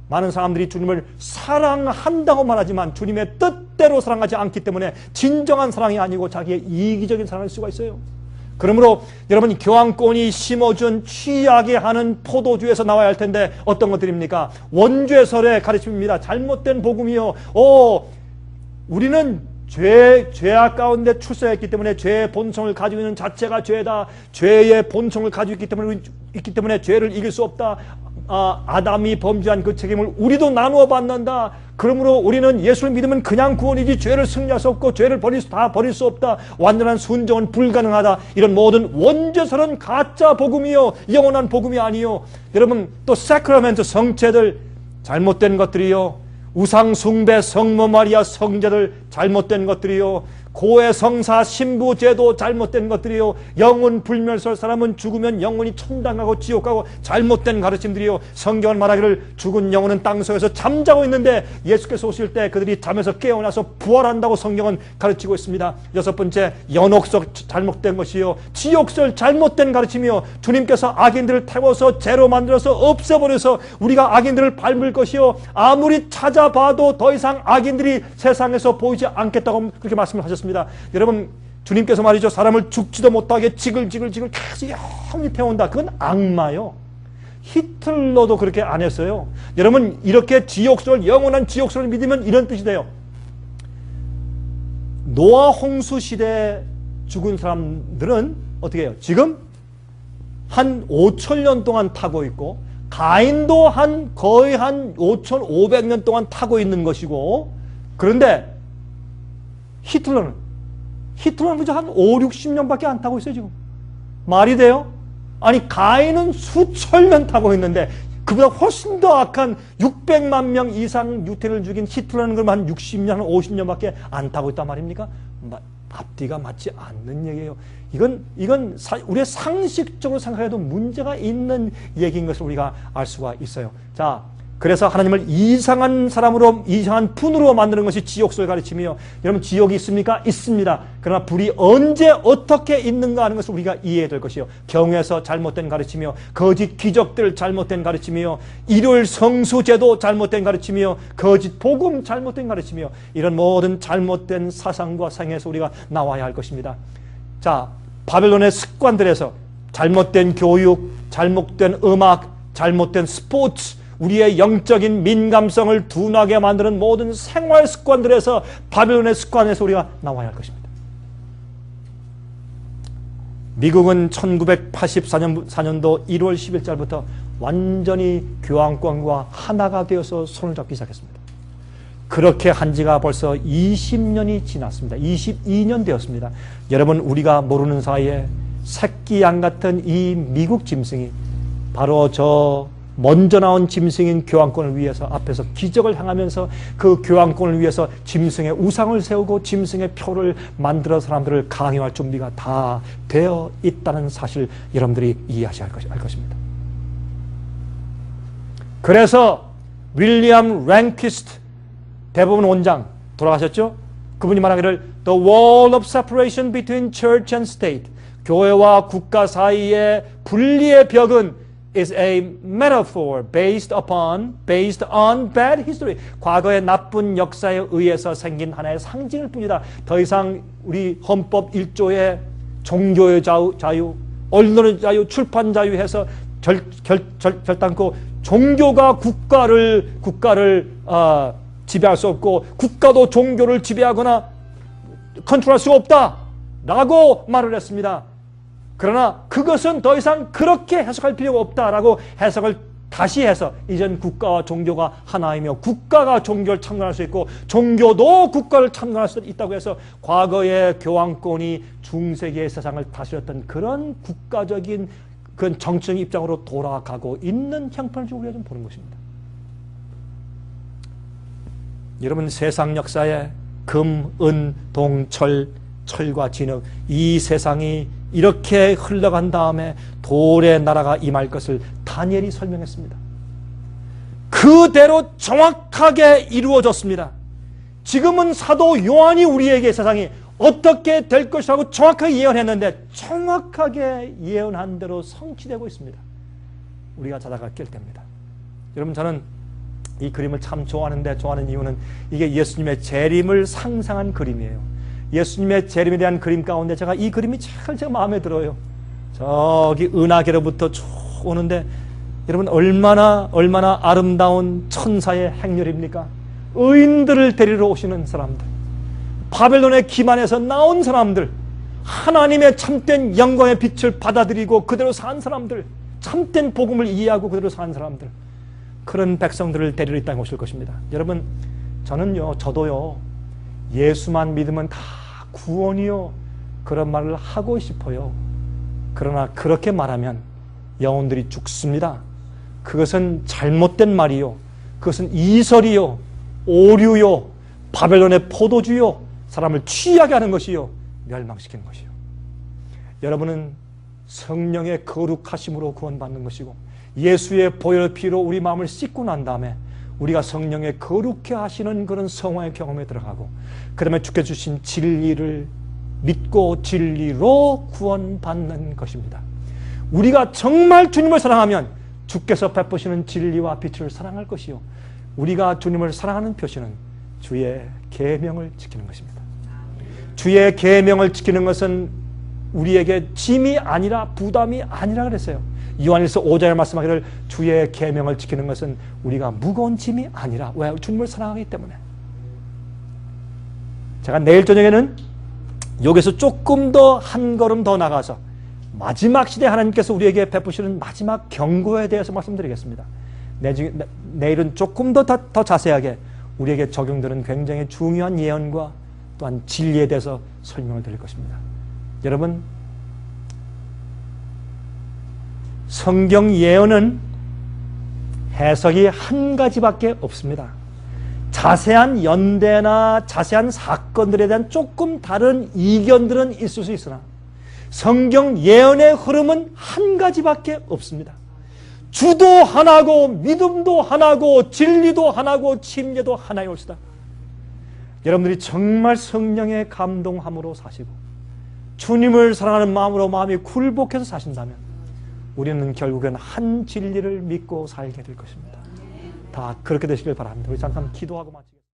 많은 사람들이 주님을 사랑한다고 말하지만 주님의 뜻대로 사랑하지 않기 때문에 진정한 사랑이 아니고 자기의 이기적인 사랑일 수가 있어요. 그러므로 여러분 교황권이 심어준 취하게 하는 포도주에서 나와야 할 텐데 어떤 것들입니까? 원죄설의 가르침입니다. 잘못된 복음이요. 우리는 죄악 가운데 출생했기 때문에 죄의 본성을 가지고 있는 자체가 죄다. 죄의 본성을 가지고 있기 때문에 죄를 이길 수 없다. 아담이 범죄한 그 책임을 우리도 나누어 받는다. 그러므로 우리는 예수를 믿으면 그냥 구원이지 죄를 승리할 수 없고 죄를 다 버릴 수 없다. 완전한 순종은 불가능하다. 이런 모든 원죄설은 가짜 복음이요, 영원한 복음이 아니요. 여러분, 또 사크라멘트 성체들 잘못된 것들이요, 우상 숭배 성모 마리아 성제들 잘못된 것들이요, 고해 성사 신부 제도 잘못된 것들이요, 영혼 불멸설 사람은 죽으면 영혼이 천당 가고 지옥 가고 잘못된 가르침들이요. 성경은 말하기를 죽은 영혼은 땅속에서 잠자고 있는데 예수께서 오실 때 그들이 잠에서 깨어나서 부활한다고 성경은 가르치고 있습니다. 여섯 번째, 연옥석 잘못된 것이요, 지옥설 잘못된 가르침이요. 주님께서 악인들을 태워서 죄로 만들어서 없애버려서 우리가 악인들을 밟을 것이요, 아무리 찾아봐도 더 이상 악인들이 세상에서 보이지 않겠다고 그렇게 말씀을 하셨습니다. 여러분, 주님께서 말이죠, 사람을 죽지도 못하게 지글지글 계속 영원히 태운다. 그건 악마요. 히틀러도 그렇게 안 했어요. 여러분, 이렇게 지옥설, 영원한 지옥설을 믿으면 이런 뜻이 돼요. 노아 홍수 시대에 죽은 사람들은 어떻게 해요? 지금 한 5,000년 동안 타고 있고, 가인도 거의 한 5,500년 동안 타고 있는 것이고, 그런데 히틀러는 그저 한 5, 60년밖에 안 타고 있어요, 지금. 말이 돼요? 아니, 가인은 수천 년 타고 있는데, 그보다 훨씬 더 악한 600만 명 이상 유태인을 죽인 히틀러는 그럼 한 60년, 한 50년밖에 안 타고 있단 말입니까? 앞뒤가 맞지 않는 얘기예요. 이건 우리의 상식적으로 생각해도 문제가 있는 얘기인 것을 우리가 알 수가 있어요. 자, 그래서 하나님을 이상한 사람으로, 이상한 분으로 만드는 것이 지옥설 가르침이요. 여러분, 지옥이 있습니까? 있습니다. 그러나 불이 언제 어떻게 있는가 하는 것을 우리가 이해해야 될 것이요. 경에서 잘못된 가르침이요, 거짓 기적들 잘못된 가르침이요, 일요일 성수제도 잘못된 가르침이요, 거짓 복음 잘못된 가르침이요. 이런 모든 잘못된 사상과 생에서 우리가 나와야 할 것입니다. 자, 바벨론의 습관들에서 잘못된 교육, 잘못된 음악, 잘못된 스포츠, 우리의 영적인 민감성을 둔하게 만드는 모든 생활 습관들에서, 바벨론의 습관에서 우리가 나와야 할 것입니다. 미국은 1984년도 1월 10일자부터 완전히 교황권과 하나가 되어서 손을 잡기 시작했습니다. 그렇게 한 지가 벌써 20년이 지났습니다. 22년 되었습니다. 여러분, 우리가 모르는 사이에 새끼 양 같은 이 미국 짐승이 바로 저 먼저 나온 짐승인 교황권을 위해서 앞에서 기적을 행하면서 그 교황권을 위해서 짐승의 우상을 세우고 짐승의 표를 만들어 사람들을 강요할 준비가 다 되어 있다는 사실, 여러분들이 이해하셔야 할 것입니다. 그래서 윌리엄 랭키스트 대법원 원장 돌아가셨죠? 그분이 말하기를 The wall of separation between church and state, 교회와 국가 사이의 분리의 벽은 is a metaphor based on bad history. 과거의 나쁜 역사에 의해서 생긴 하나의 상징일 뿐이다. 더 이상 우리 헌법 1조에 종교의 자유, 언론의 자유, 출판 자유 해서 결단코 종교가 국가를 지배할 수 없고 국가도 종교를 지배하거나 컨트롤할 수 없다 라고 말을 했습니다. 그러나 그것은 더 이상 그렇게 해석할 필요가 없다라고 해석을 다시 해서 이젠 국가와 종교가 하나이며 국가가 종교를 참관할 수 있고 종교도 국가를 참관할 수 있다고 해서 과거의 교황권이 중세기의 세상을 다스렸던 그런 국가적인 그런 정치적 입장으로 돌아가고 있는 형편을 우리가 좀 보는 것입니다. 여러분, 세상 역사에 금, 은, 동, 철과 진흙, 이 세상이 이렇게 흘러간 다음에 돌의 나라가 임할 것을 다니엘이 설명했습니다. 그대로 정확하게 이루어졌습니다. 지금은 사도 요한이 우리에게 세상이 어떻게 될 것이라고 정확하게 예언했는데 정확하게 예언한 대로 성취되고 있습니다. 우리가 자다가 깰 때입니다. 여러분, 저는 이 그림을 참 좋아하는 이유는 이게 예수님의 재림을 상상한 그림이에요. 예수님의 재림에 대한 그림 가운데 제가 이 그림이 제가 마음에 들어요. 저기 은하계로부터 쭉 오는데 여러분 얼마나 아름다운 천사의 행렬입니까? 의인들을 데리러 오시는 사람들, 바벨론의 기만에서 나온 사람들, 하나님의 참된 영광의 빛을 받아들이고 그대로 산 사람들, 참된 복음을 이해하고 그대로 산 사람들, 그런 백성들을 데리러 이 땅에 오실 것입니다. 여러분, 저도요, 예수만 믿으면 다 구원이요, 그런 말을 하고 싶어요. 그러나 그렇게 말하면 영혼들이 죽습니다. 그것은 잘못된 말이요, 그것은 이설이요, 오류요, 바벨론의 포도주요, 사람을 취하게 하는 것이요, 멸망시키는 것이요. 여러분은 성령의 거룩하심으로 구원받는 것이고 예수의 보혈 피로 우리 마음을 씻고 난 다음에 우리가 성령의 거룩해 하시는 그런 성화의 경험에 들어가고 그 다음에 주께 주신 진리를 믿고 진리로 구원받는 것입니다. 우리가 정말 주님을 사랑하면 주께서 베푸시는 진리와 빛을 사랑할 것이요, 우리가 주님을 사랑하는 표시는 주의 계명을 지키는 것입니다. 주의 계명을 지키는 것은 우리에게 짐이 아니라 부담이 아니라 그랬어요. 요한일서 5장에 말씀하기를 주의 계명을 지키는 것은 우리가 무거운 짐이 아니라, 왜? 주님을 사랑하기 때문에. 제가 내일 저녁에는 여기서 조금 더 한 걸음 더 나가서 마지막 시대 하나님께서 우리에게 베푸시는 마지막 경고에 대해서 말씀드리겠습니다. 내일은 조금 더 자세하게 우리에게 적용되는 굉장히 중요한 예언과 또한 진리에 대해서 설명을 드릴 것입니다. 여러분, 성경 예언은 해석이 한 가지밖에 없습니다. 자세한 연대나 자세한 사건들에 대한 조금 다른 이견들은 있을 수 있으나 성경 예언의 흐름은 한 가지밖에 없습니다. 주도 하나고 믿음도 하나고 진리도 하나고 침례도 하나이올시다. 여러분들이 정말 성령의 감동함으로 사시고 주님을 사랑하는 마음으로 마음이 굴복해서 사신다면 우리는 결국엔 한 진리를 믿고 살게 될 것입니다. 다 그렇게 되시길 바랍니다. 우리 잠깐 기도하고 마치겠습니다.